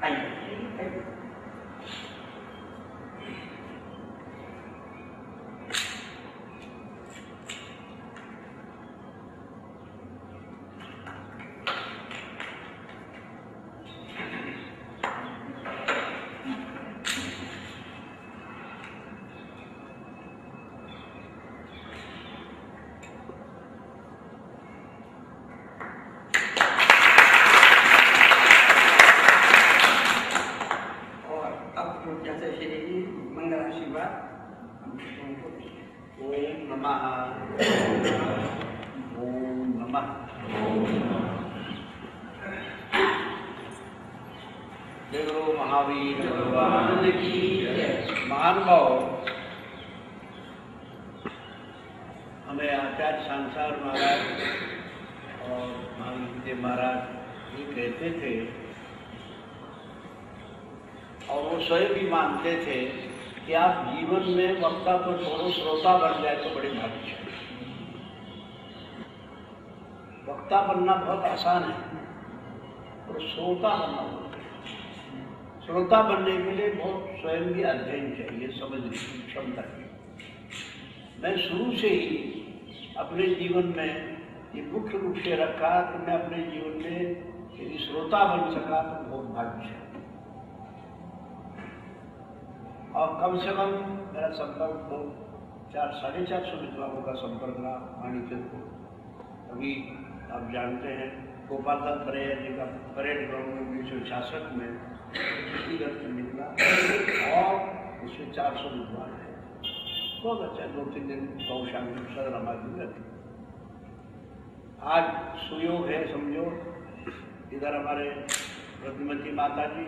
आइए। महावीर भगवान की महानुभाव हमें आचार्य संसार महाराज और महावीर महाराज ये कहते थे और वो स्वयं भी मानते थे कि आप जीवन में वक्ता को छोड़ो श्रोता बन जाए तो बड़ी भाग्यशाली। वक्ता बनना बहुत आसान है और श्रोता बनना, श्रोता बनने के लिए बहुत स्वयं भी अध्ययन चाहिए, समझने की क्षमता चाहिए। मैं शुरू से ही अपने जीवन में ये मुख्य रूप से रखा कि मैं अपने जीवन में यदि श्रोता बन सका तो बहुत भाग्यशाली। और कम से कम मेरा संपर्क तो 400-450 विद्वानों का संपर्क रहा माणिक्य को। अभी आप जानते हैं गोपाल दास परेया जी का परेड ग्राउंड में 1966 में निकला और उसमें 400 विद्वान है। बहुत अच्छा 2-3 दिन गौशाला सदर हमारी रहती। आज सुयोग है, समझो इधर हमारे प्रतिमती माता जी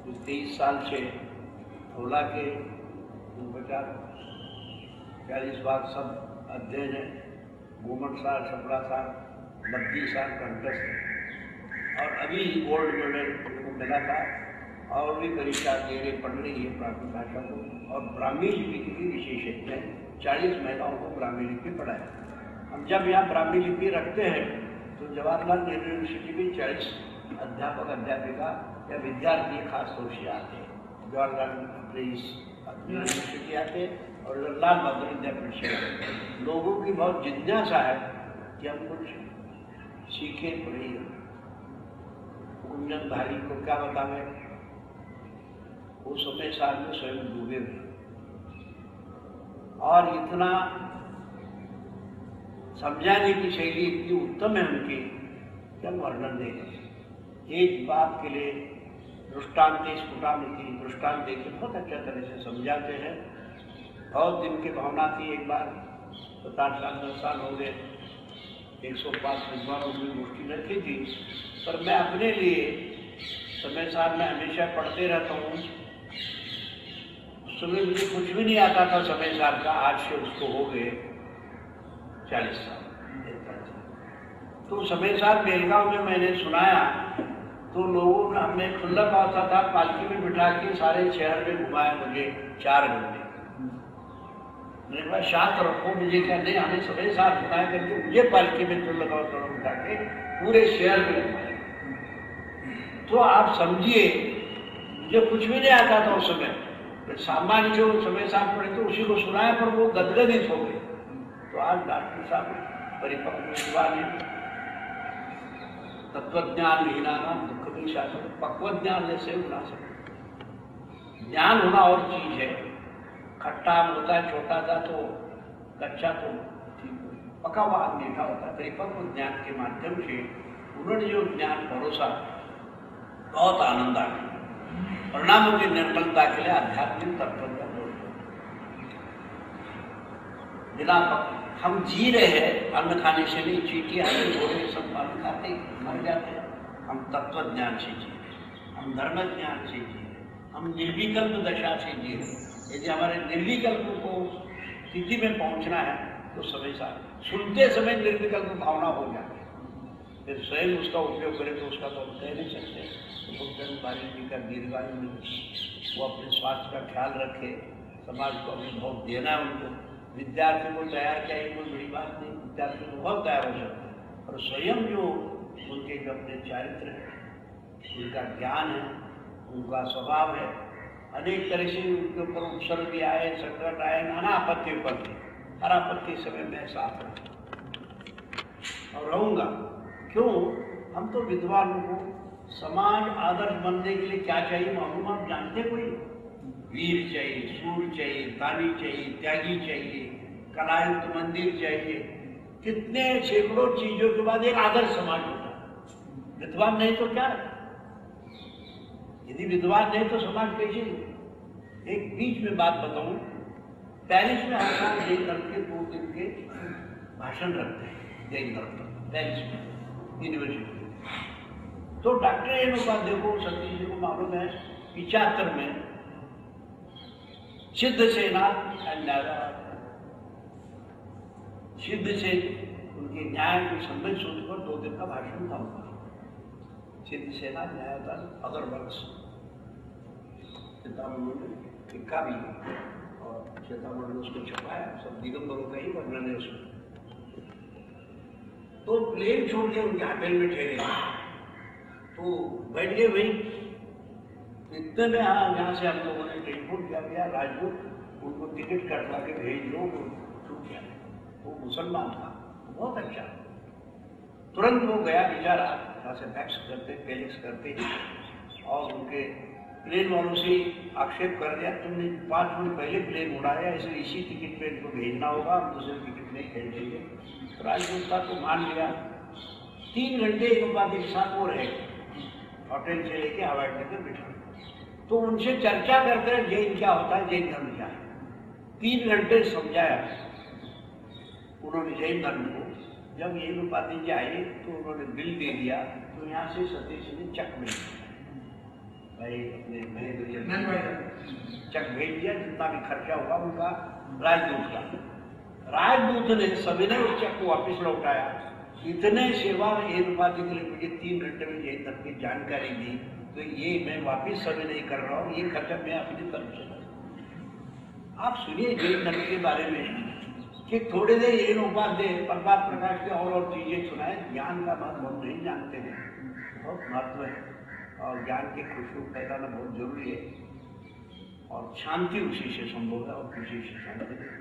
23 साल से धौला के 40 बार सब अध्ययन है, घूमट साल, छपरा साल, 32 साल कंटेस्ट है, और अभी गोल्ड मेडल उनको मिला था और भी परीक्षा दे रहे, पढ़ रही है प्राकृत भाषा को, और ब्राह्मी लिपि की विशेषज्ञ है। 40 महिलाओं को ब्राह्मी लिपि पढ़ाया। हम जब यहाँ ब्राह्मी लिपि रखते हैं तो जवाहरलाल नेहरू यूनिवर्सिटी में 40 अध्यापक अध्यापिका या विद्यार्थी खास तौर से आते हैं। जवाहरलाल यूनिवर्सिटी आते हैं और लाल बहादुर विद्यापीठ से आते हैं। लोगों की बहुत जिज्ञासा है कि हम कुछ सीखें पढ़ें। कुंजन धारी को क्या बतावे, वो समय साल में स्वयं डूबे हुए और इतना समझाने की शैली इतनी उत्तम है उनकी कि हम वर्णन नहीं कर सकते। एक बात के लिए दृष्टांत स्फुटामिति दृष्टांत देके बहुत अच्छा तरह से समझाते हैं। बहुत दिन की भावना थी, एक बार 7-10 साल हो गए 105 विद्वानों की गोष्ठी रखी थी, पर मैं अपने लिए समय साल में हमेशा पढ़ते रहता हूँ। सुबह मुझे कुछ भी नहीं आता था समय साल का, आज से उसको हो गए 40 साल। तो समय साल बेलगांव में मैंने सुनाया तो लोगों ने, हमें खुला पासा था, पालकी में बिठा के सारे शहर में घुमाया मुझे 4 घंटे। मैंने कहा शांत रखो, मुझे क्या नहीं, हमें समय साल सुनाया करके मुझे पालकी में खुला पासा बिठा के पूरे शहर में घुमाया। तो आप समझिए मुझे कुछ भी नहीं आता था उस समय, सामान्य जो समय साल पढ़े तो उसी को सुनाया, पर वो गदगदित हो गए। तो आज डॉक्टर साहब परिपक्व विद्वान है, तत्वज्ञान हीना नाम दुख भी शासन, पक्व ज्ञान जैसे होना सकते। ज्ञान होना और चीज है, खट्टा होता है छोटा सा तो कच्चा तो ठीक, पका हुआ मीठा होता है। परिपक्व ज्ञान के माध्यम से उन्होंने जो ज्ञान परोसा बहुत आनंद आ गया। परिणामों की निर्मलता के लिए आध्यात्मिक तत्वज्ञान बिना हम जी रहे हैं, अन्न खाने से नहीं, चींटियां घोड़े सब अन्न खाते मर जाते हैं। हम तत्व ज्ञान से जी रहे, हम धर्म ज्ञान से जी रहे, हम निर्विकल्प दशा से जी रहे। यदि हमारे निर्विकल्प को स्थिति में पहुंचना है तो समय साल सुनते समय निर्विकल्प भावना हो जाती है, फिर स्वयं उसका उपयोग करें तो उसका तो हम कह नहीं सकते। तो बारी जी का दीर्घायु में वो अपने स्वास्थ्य का ख्याल रखे, समाज को अनुभव देना है उनको। विद्यार्थी को तैयार किया ये कोई बड़ी बात नहीं, विद्यार्थी को बहुत तैयार हो सकते हैं, और स्वयं जो उनके जो अपने चारित्र है, उनका ज्ञान है, उनका स्वभाव है, अनेक तरह से उनके ऊपर उत्सर्ग भी आए, संकट आए, नाना आपत्ति उपत्ति, हर आपत्ति समय में साथ रहूँ और रहूँगा। क्यों? हम तो विद्वानों को समाज आदर्श बनने के लिए क्या चाहिए मालूम? आप जानते कोई? वीर चाहिए, सूर चाहिए, दानी चाहिए, त्यागी चाहिए, कलायुक्त मंदिर चाहिए, कितने सैकड़ों चीजों के बाद एक आदर्श समाज होता है। विद्वान नहीं तो क्या? यदि विद्वान नहीं तो समाज कैसे? एक बीच में बात बताऊं, पेरिस में हर साल जैन धर्म के 2 दिन के भाषण रखते हैं, जैन धर्म पेरिस में यूनिवर्सिटी। तो डॉक्टर एन उपाध्याय को, सतीश जी को मालूम है 75 में सिद्ध सेना सिद्ध से उनके न्याय को संबंध सूत्र पर 2 दिन का भाषण था उनका। सिद्ध सेना न्यायदान अगर वर्ष सीतामढ़ी में लिखा भी और सीतामढ़ी में उसको छपाया, सब दिगंबरों का ही वर्णन है उसमें। तो प्लेन छोड़ के उनके होटल में ठहरे, तो बैठ गए वही। इतने में यहाँ से हम लोगों ने टेलीफोन किया गया राजपूत, उनको टिकट कटवा के भेज दो, वो छूट गया। वो मुसलमान था, बहुत अच्छा। तुरंत वो गया बेचारा, यहाँ से फैक्स करते फेलिक्स करते, और उनके प्लेन वालों से आक्षेप कर दिया तुमने 5 मिनट पहले प्लेन उड़ाया, इसलिए इसी टिकट पे इनको भेजना होगा, हम दूसरे टिकट नहीं खरीदेंगे। तो राजपूत का तो मान लिया। 3 घंटे एक बाद एक साथ वो रहे, होटल से लेके हवाई अड्डे पर बिठा। तो उनसे चर्चा करते हैं जैन क्या होता है, जैन धर्म क्या है। 3 घंटे समझाया उन्होंने जैन धर्म को। जब ये उपाधि जी आए तो उन्होंने बिल दे दिया, तो यहाँ से सतीश ने चेक मिल गया। भाई अपने चेक भेज दिया, जितना भी खर्चा हुआ उनका राजदूत का। राजदूत ने सविनय उस चेक को वापस लौटाया। इतने सेवा एक उपाधि के लिए मुझे 3 घंटे में यही तक की जानकारी दी, तो ये मैं वापस सविनय कर रहा हूँ, ये खर्चा मैं अपनी तरफ से। आप सुनिए जैन धर्म के बारे में कि थोड़ी देर ये उपाध्याय प्रभात प्रकाश के और चीजें सुनाए। ज्ञान का महत्व हम नहीं जानते हैं, बहुत महत्व है और ज्ञान की खुशबू फैलाना बहुत जरूरी है और शांति उसी से संभव है और किसी से शांति नहीं।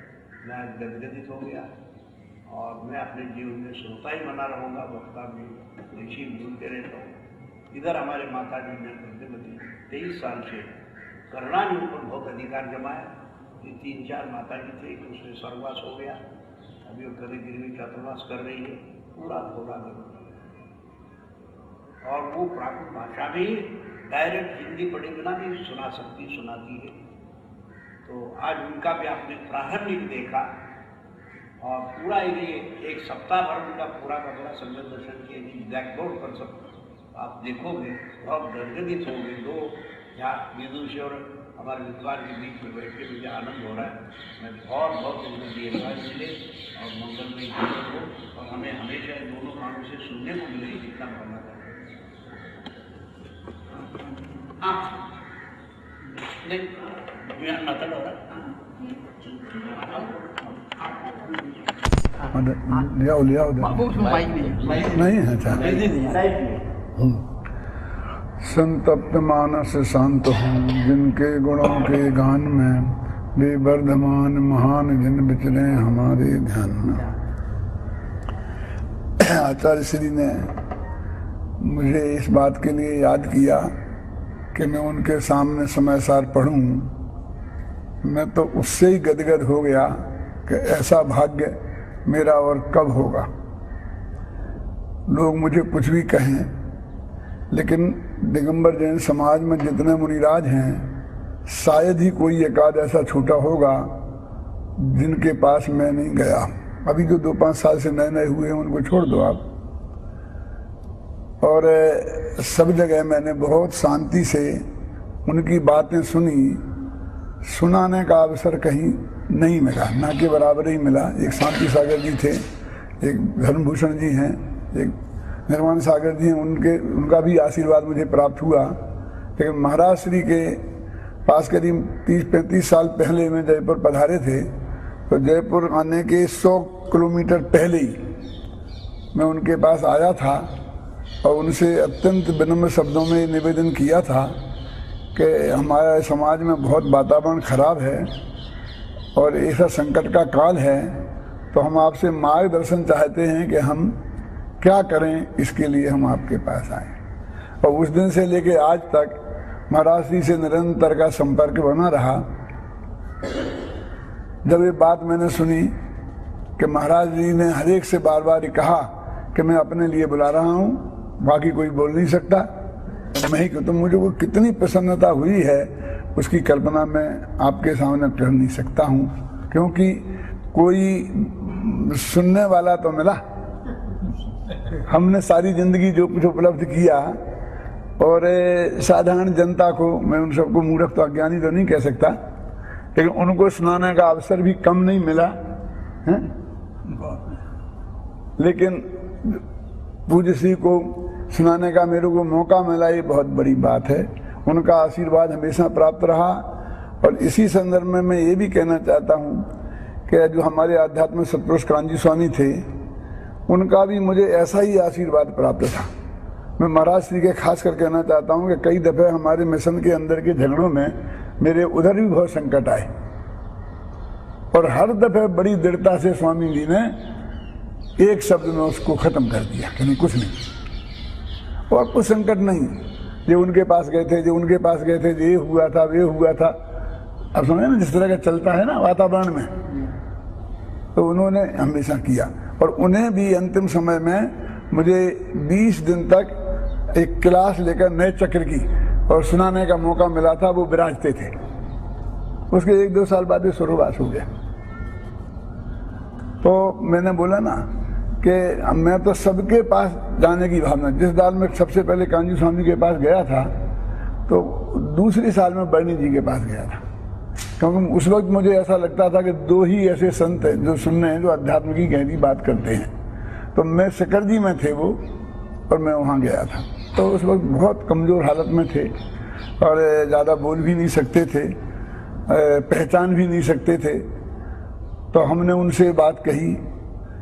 मैं गदगदित हो गया और मैं अपने जीवन में श्रोता ही बना रहूँगा, वक्ता भी ऐसी भूलते रहता हूँ। इधर हमारे माता जी ने 23 साल से करुणा ने ऊपर बहुत अधिकार जमाया। ये 3-4 माता जी थे, उससे स्वर्गवास हो गया, अभी वो करीगिरी में चतुर्वास कर रही है, पूरा थोड़ा और वो प्राकृत भाषा भी डायरेक्ट हिंदी पढ़े बिना भी सुनाती है। तो आज उनका भी आपने प्रारंभिक देखा और पूरा ये एक सप्ताह भर उनका पूरा का पूरा संगत दर्शन किए। ब्लैक बोर्ड पर सब आप देखोगे बहुत गदगदित होंगे। दो यहाँ विदुषी और हमारे विद्वान के बीच में बैठ के मुझे आनंद हो रहा है। मैं बहुत उन्हें धन्यवाद मिले और मंगलमय जीवन हो और हमें हमेशा इन दोनों कानों से सुनने को मिले, जितना भावना करते नहीं है संतप्त मानस शांत हूँ, जिनके गुणों के गान में वे वर्धमान महान जिन विचरे हमारे ध्यान में। आचार्य श्री ने मुझे इस बात के लिए याद किया कि मैं उनके सामने समय सार पढ़ूं। मैं तो उससे ही गदगद हो गया कि ऐसा भाग्य मेरा और कब होगा। लोग मुझे कुछ भी कहें, लेकिन दिगंबर जैन समाज में जितने मुनिराज हैं, शायद ही कोई एकाध ऐसा छूटा होगा जिनके पास मैं नहीं गया। अभी जो 2-5 साल से नए हुए हैं उनको छोड़ दो आप। और सब जगह मैंने बहुत शांति से उनकी बातें सुनी। सुनाने का अवसर कहीं नहीं मिला, ना के बराबर ही मिला। एक शांति सागर जी थे, एक धर्मभूषण जी हैं, एक निर्वाण सागर जी हैं, उनका भी आशीर्वाद मुझे प्राप्त हुआ। लेकिन महाराज श्री के पास करीब 30-35 साल पहले मैं जयपुर पधारे थे, तो जयपुर आने के 100 किलोमीटर पहले ही मैं उनके पास आया था और उनसे अत्यंत विनम्र शब्दों में निवेदन किया था कि हमारे समाज में बहुत वातावरण खराब है और ऐसा संकट का काल है, तो हम आपसे मार्गदर्शन चाहते हैं कि हम क्या करें, इसके लिए हम आपके पास आए। और उस दिन से लेके आज तक महाराज जी से निरंतर का संपर्क बना रहा। जब ये बात मैंने सुनी कि महाराज जी ने हर एक से बार बार कहा कि मैं अपने लिए बुला रहा हूँ, बाकी कोई बोल नहीं सकता, मैं ही तो मुझे वो कितनी प्रसन्नता हुई है उसकी कल्पना मैं आपके सामने कर नहीं सकता हूँ। क्योंकि कोई सुनने वाला तो मिला। हमने सारी जिंदगी जो कुछ उपलब्ध किया और साधारण जनता को, मैं उन सबको मूर्ख तो अज्ञानी तो नहीं कह सकता, लेकिन उनको सुनाने का अवसर भी कम नहीं मिला है? लेकिन पूज्य श्री को सुनाने का मेरे को मौका मिला, ये बहुत बड़ी बात है। उनका आशीर्वाद हमेशा प्राप्त रहा। और इसी संदर्भ में मैं ये भी कहना चाहता हूँ कि जो हमारे आध्यात्मिक सतपुरुष कांजी स्वामी थे, उनका भी मुझे ऐसा ही आशीर्वाद प्राप्त था। मैं महाराज श्री के खास कर कहना चाहता हूँ कि कई दफ़े हमारे मिशन के अंदर के झगड़ों में मेरे उधर भी बहुत संकट आए और हर दफ़े बड़ी दृढ़ता से स्वामी जी ने एक शब्द में उसको ख़त्म कर दिया कि नहीं, कुछ नहीं और कुछ संकट नहीं। जो उनके पास गए थे, ये हुआ था, वे हुआ था। अब समझे ना, जिस तरह का चलता है ना वातावरण में, तो उन्होंने हमेशा किया। और उन्हें भी अंतिम समय में मुझे 20 दिन तक एक क्लास लेकर नए चक्र की और सुनाने का मौका मिला था। वो विराजते थे, उसके 1-2 साल बाद ही स्वर्गवास हो गया। तो मैंने बोला ना कि मैं तो सबके पास जाने की भावना, जिस दाल में सबसे पहले कांजी स्वामी के पास गया था, तो दूसरी साल में बर्नी जी के पास गया था, क्योंकि उस वक्त मुझे ऐसा लगता था कि दो ही ऐसे संत हैं जो सुनने हैं, जो अध्यात्म की गहरी बात करते हैं। तो मैं सिकर जी में थे वो, और मैं वहाँ गया था। तो उस वक्त बहुत कमज़ोर हालत में थे और ज़्यादा बोल भी नहीं सकते थे, पहचान भी नहीं सकते थे। तो हमने उनसे बात कही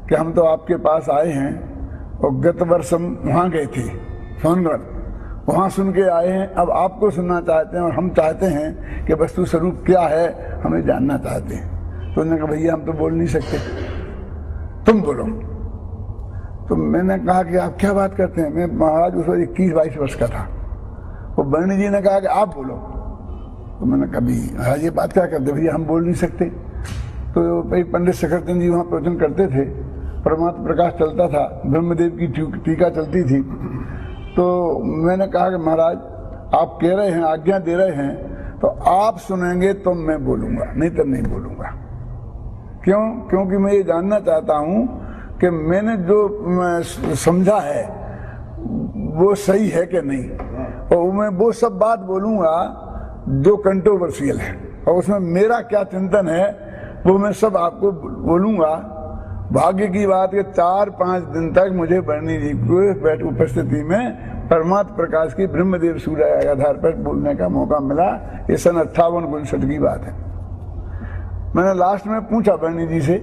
कि हम तो आपके पास आए हैं और गत वर्ष हम वहाँ गए थे सोनगढ़, वहाँ सुन के आए हैं, अब आपको सुनना चाहते हैं और हम चाहते हैं कि वस्तु स्वरूप क्या है हमें जानना चाहते हैं। तो उन्होंने कहा भैया हम तो बोल नहीं सकते, तुम बोलो। तो मैंने कहा कि आप क्या बात करते हैं, मैं महाराज उस वक्त 21-22 वर्ष का था। वो बर्नी जी ने कहा कि आप बोलो। तो मैंने कहा भी महाराज ये बात क्या करते, भैया हम बोल नहीं सकते। तो भाई पंडित सकरचंद जी वहाँ प्रवचन करते थे, परमात्मा प्रकाश चलता था, ब्रह्मदेव की टीका चलती थी। तो मैंने कहा कि महाराज आप कह रहे हैं, आज्ञा दे रहे हैं, तो आप सुनेंगे तो मैं बोलूँगा, नहीं तो नहीं बोलूँगा। क्यों? क्योंकि मैं ये जानना चाहता हूँ कि मैंने जो समझा है वो सही है कि नहीं, और मैं वो सब बात बोलूँगा जो कंट्रोवर्शियल है, और उसमें मेरा क्या चिंतन है वो मैं सब आपको बोलूँगा। भाग्य की बात है 4-5 दिन तक मुझे बर्नी जी को उपस्थिति में परमात्मा प्रकाश की ब्रह्मदेव सूर्य के आधार पर बोलने का मौका मिला। ये सन 58-59 की बात है। मैंने लास्ट में पूछा बर्नी जी से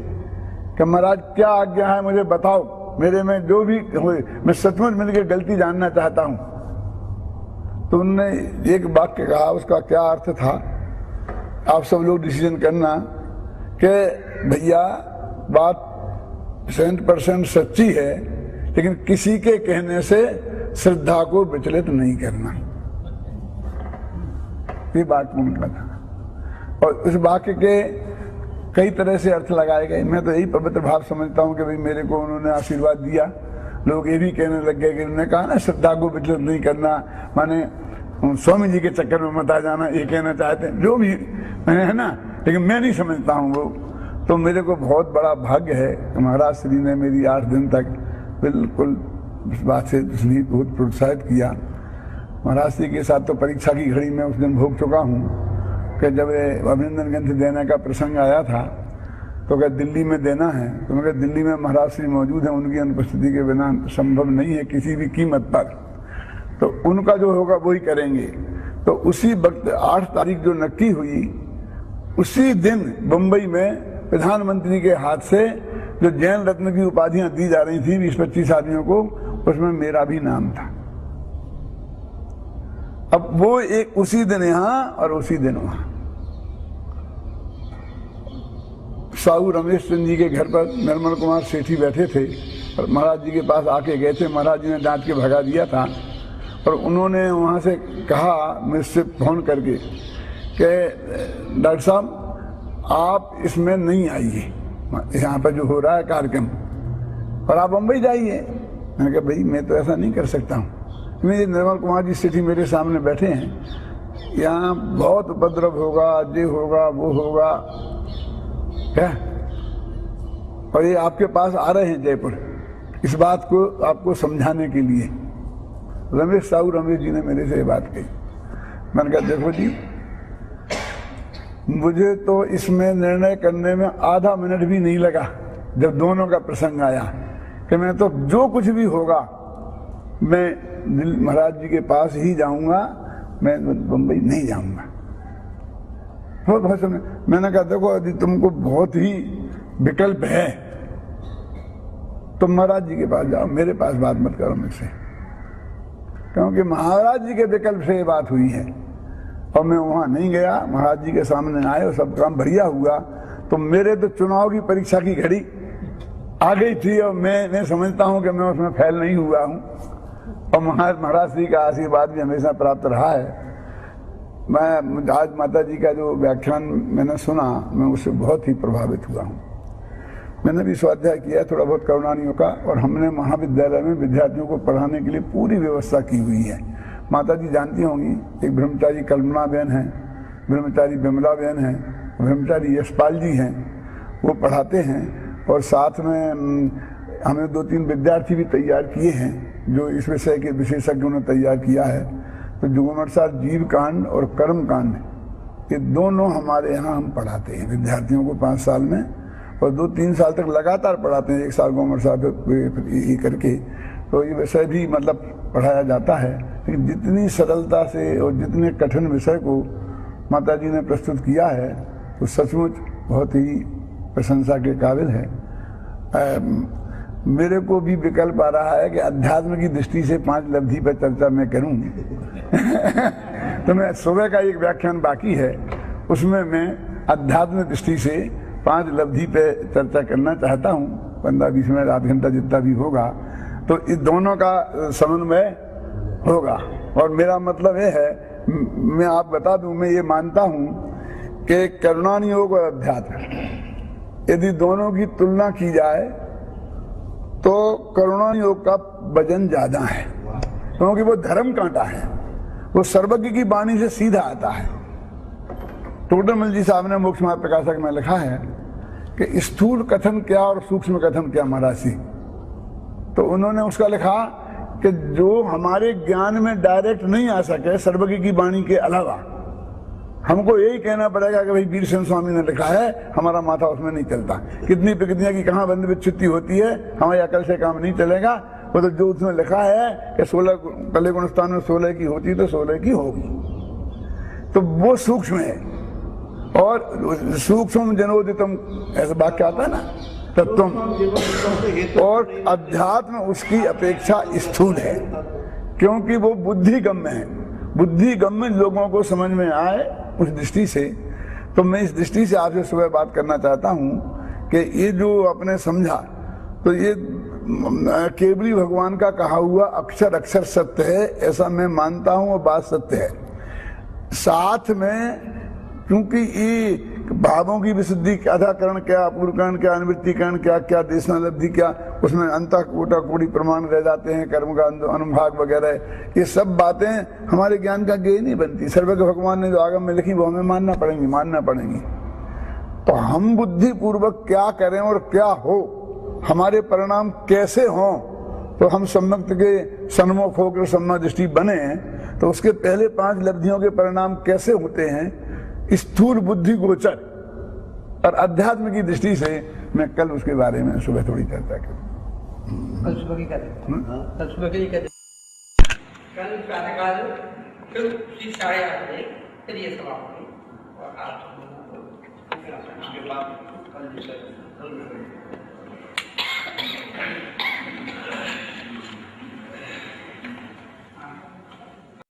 कि महाराज क्या आज्ञा है, मुझे बताओ, मेरे में जो भी मैं सचमुच मिलकर गलती जानना चाहता हूँ। तो उन्होंने एक वाक्य कहा, उसका क्या अर्थ था आप सब लोग डिसीजन करना कि भैया बात 100% सच्ची है, लेकिन किसी के कहने से श्रद्धा को विचलित नहीं करना। ये बात उनका था, और इस वाक्य के कई तरह से अर्थ लगाए गए। मैं तो यही पवित्र भाव समझता हूँ कि भाई मेरे को उन्होंने आशीर्वाद दिया। लोग ये भी कहने लग गए कि उन्होंने कहा ना श्रद्धा को विचलित नहीं करना, माने स्वामी जी के चक्कर में मत आ जाना, ये कहना चाहते हैं जो भी है ना, लेकिन मैं नहीं समझता हूँ वो। तो मेरे को बहुत बड़ा भाग्य है कि महाराज श्री ने मेरी 8 दिन तक बिल्कुल इस बात से बहुत प्रोत्साहित किया। महाराज श्री के साथ तो परीक्षा की घड़ी में उस दिन भोग चुका हूँ कि जब अभिनंदन ग्रंथ देने का प्रसंग आया था तो क्या दिल्ली में देना है, तो मैं कहा दिल्ली में महाराज श्री मौजूद हैं, उनकी अनुपस्थिति के बिना संभव नहीं है किसी भी कीमत पर, तो उनका जो होगा वही करेंगे। तो उसी वक्त 8 तारीख जो नक्की हुई, उसी दिन बम्बई में प्रधानमंत्री के हाथ से जो जैन रत्न की उपाधियां दी जा रही थी 20-25 आदमियों को, उसमें मेरा भी नाम था। अब वो एक उसी दिन यहाँ और उसी दिन वहां। साहू रमेश चंद जी के घर पर निर्मल कुमार सेठी बैठे थे और महाराज जी के पास आके गए थे। महाराज जी ने डांट के भगा दिया था और उन्होंने वहाँ से कहा मुझसे फोन करके कि डॉक्टर साहब आप इसमें नहीं आइए, यहाँ पर जो हो रहा है कार्यक्रम, और आप बम्बई जाइए। मैंने कहा भाई मैं तो ऐसा नहीं कर सकता हूँ, मेरे निर्मल कुमार जी सेठी मेरे सामने बैठे हैं, यहाँ बहुत उपद्रव होगा, ये होगा वो होगा क्या, और ये आपके पास आ रहे हैं जयपुर इस बात को आपको समझाने के लिए। रमेश जी ने मेरे से ये बात कही। मैंने कहा देखो जी, मुझे तो इसमें निर्णय करने में आधा मिनट भी नहीं लगा जब दोनों का प्रसंग आया कि मैं तो जो कुछ भी होगा मैं महाराज जी के पास ही जाऊंगा, मैं बम्बई नहीं जाऊंगा। बहुत समय मैंने कहा देखो यदि तुमको बहुत ही विकल्प है तो महाराज जी के पास जाओ, मेरे पास बात मत करो मुझसे, क्योंकि महाराज जी के विकल्प से ये बात हुई है। और मैं वहाँ नहीं गया, महाराज जी के सामने आए और सब काम बढ़िया हुआ। तो मेरे तो चुनाव की परीक्षा की घड़ी आ गई थी और मैं समझता हूँ कि मैं उसमें फेल नहीं हुआ हूँ, और महाराज श्री का आशीर्वाद भी हमेशा प्राप्त रहा है। मैं आज माता जी का जो व्याख्यान मैंने सुना, मैं उससे बहुत ही प्रभावित हुआ हूँ। मैंने भी स्वाध्याय किया थोड़ा बहुत करुणानियों का, और हमने महाविद्यालय में विद्यार्थियों को पढ़ाने के लिए पूरी व्यवस्था की हुई है। माता जी जानती होंगी, एक ब्रह्मचारी कल्पना बहन है, ब्रह्मचारी विमला बहन है, ब्रह्मचारी यशपाल जी हैं, वो पढ़ाते हैं। और साथ में हमें 2-3 विद्यार्थी भी तैयार किए हैं जो इस विषय के विशेषज्ञों ने तैयार किया है। तो जुगोमठ जीव कांड और कर्म कांड ये दोनों हमारे यहाँ हम पढ़ाते हैं विद्यार्थियों को 5 साल में, और 2-3 साल तक लगातार पढ़ाते हैं, 1 साल गोमठ साहब ये करके। तो ये विषय भी मतलब पढ़ाया जाता है, लेकिन जितनी सरलता से और जितने कठिन विषय को माता जी ने प्रस्तुत किया है तो सचमुच बहुत ही प्रशंसा के काबिल है। मेरे को भी विकल्प आ रहा है कि अध्यात्म की दृष्टि से 5 लब्धि पर चर्चा मैं करूं तो मैं सुबह का एक व्याख्यान बाकी है, उसमें मैं अध्यात्म दृष्टि से 5 लब्धि पे चर्चा करना चाहता हूं, 15-20 मिनट, आध घंटा जितना भी होगा, तो इस दोनों का समन्वय होगा। और मेरा मतलब ये है, मैं आप बता दूं, मैं ये मानता हूं कि करुणान योग और अध्यात्म यदि दोनों की तुलना की जाए तो करुणा योग का वजन ज्यादा है, क्योंकि वो धर्म कांटा है, वो सर्वज्ञ की वाणी से सीधा आता है। टोडरमल जी साहब ने मोक्ष मार्ग प्रकाशक में लिखा है कि स्थूल कथन क्या और सूक्ष्म कथन क्या महाराज जी। तो उन्होंने उसका लिखा कि जो हमारे ज्ञान में डायरेक्ट नहीं आ सके सर्वज्ञ की वाणी के अलावा, हमको यही कहना पड़ेगा कि भाई वीर सेन स्वामी ने लिखा है, हमारा माथा उसमें नहीं चलता। कितनी प्रकृतियां की कहाँ बंद विच्छित्ति होती है, हमारी अकल से काम नहीं चलेगा। वो तो जो उसमें लिखा है कि 16 कले गुण स्थान में 16 की होती तो 16 की होगी, तो वो सूक्ष्म है। और सूक्ष्म जनोदितम ऐसा वाक्य आता है ना, तत्वम, और अध्यात्म उसकी अपेक्षा स्थूल है, क्योंकि वो बुद्धिगम्य है। बुद्धिगम्य लोगों को समझ में आए उस दृष्टि से। तो मैं इस दृष्टि से आपसे सुबह बात करना चाहता हूं कि ये जो आपने समझा, तो ये केवली भगवान का कहा हुआ अक्षर अक्षर सत्य है, ऐसा मैं मानता हूं, और बात सत्य है। साथ में क्योंकि ये भावों की विशुद्धि, अधाकरण क्या, अपूर्वकरण क्या, अनुवृत्तिकरण क्या, क्या देशनालब्धि क्या, उसमें अंतः कोटा कोटि प्रमाण रह जाते हैं, कर्म का अनुभाग वगैरह, ये सब बातें हमारे ज्ञान का ज्ञेय नहीं बनती। सर्वज्ञ भगवान ने जो आगम में लिखी वो हमें मानना पड़ेंगी। तो हम बुद्धि पूर्वक क्या करें और क्या हो, हमारे परिणाम कैसे हों, तो हम सम्यक्त के सन्मुख होकर सम्मा दृष्टि बने, तो उसके पहले 5 लब्धियों के परिणाम कैसे होते हैं, स्थूल बुद्धि गोचर और अध्यात्म की दृष्टि से मैं कल उसके बारे में सुबह थोड़ी चर्चा करूं। कल सुबह की कल सुबह के लिए कल प्रातःकाल फिर 8:30 बजे फिर ये समाप्त हुई, और आज उसके बाद कल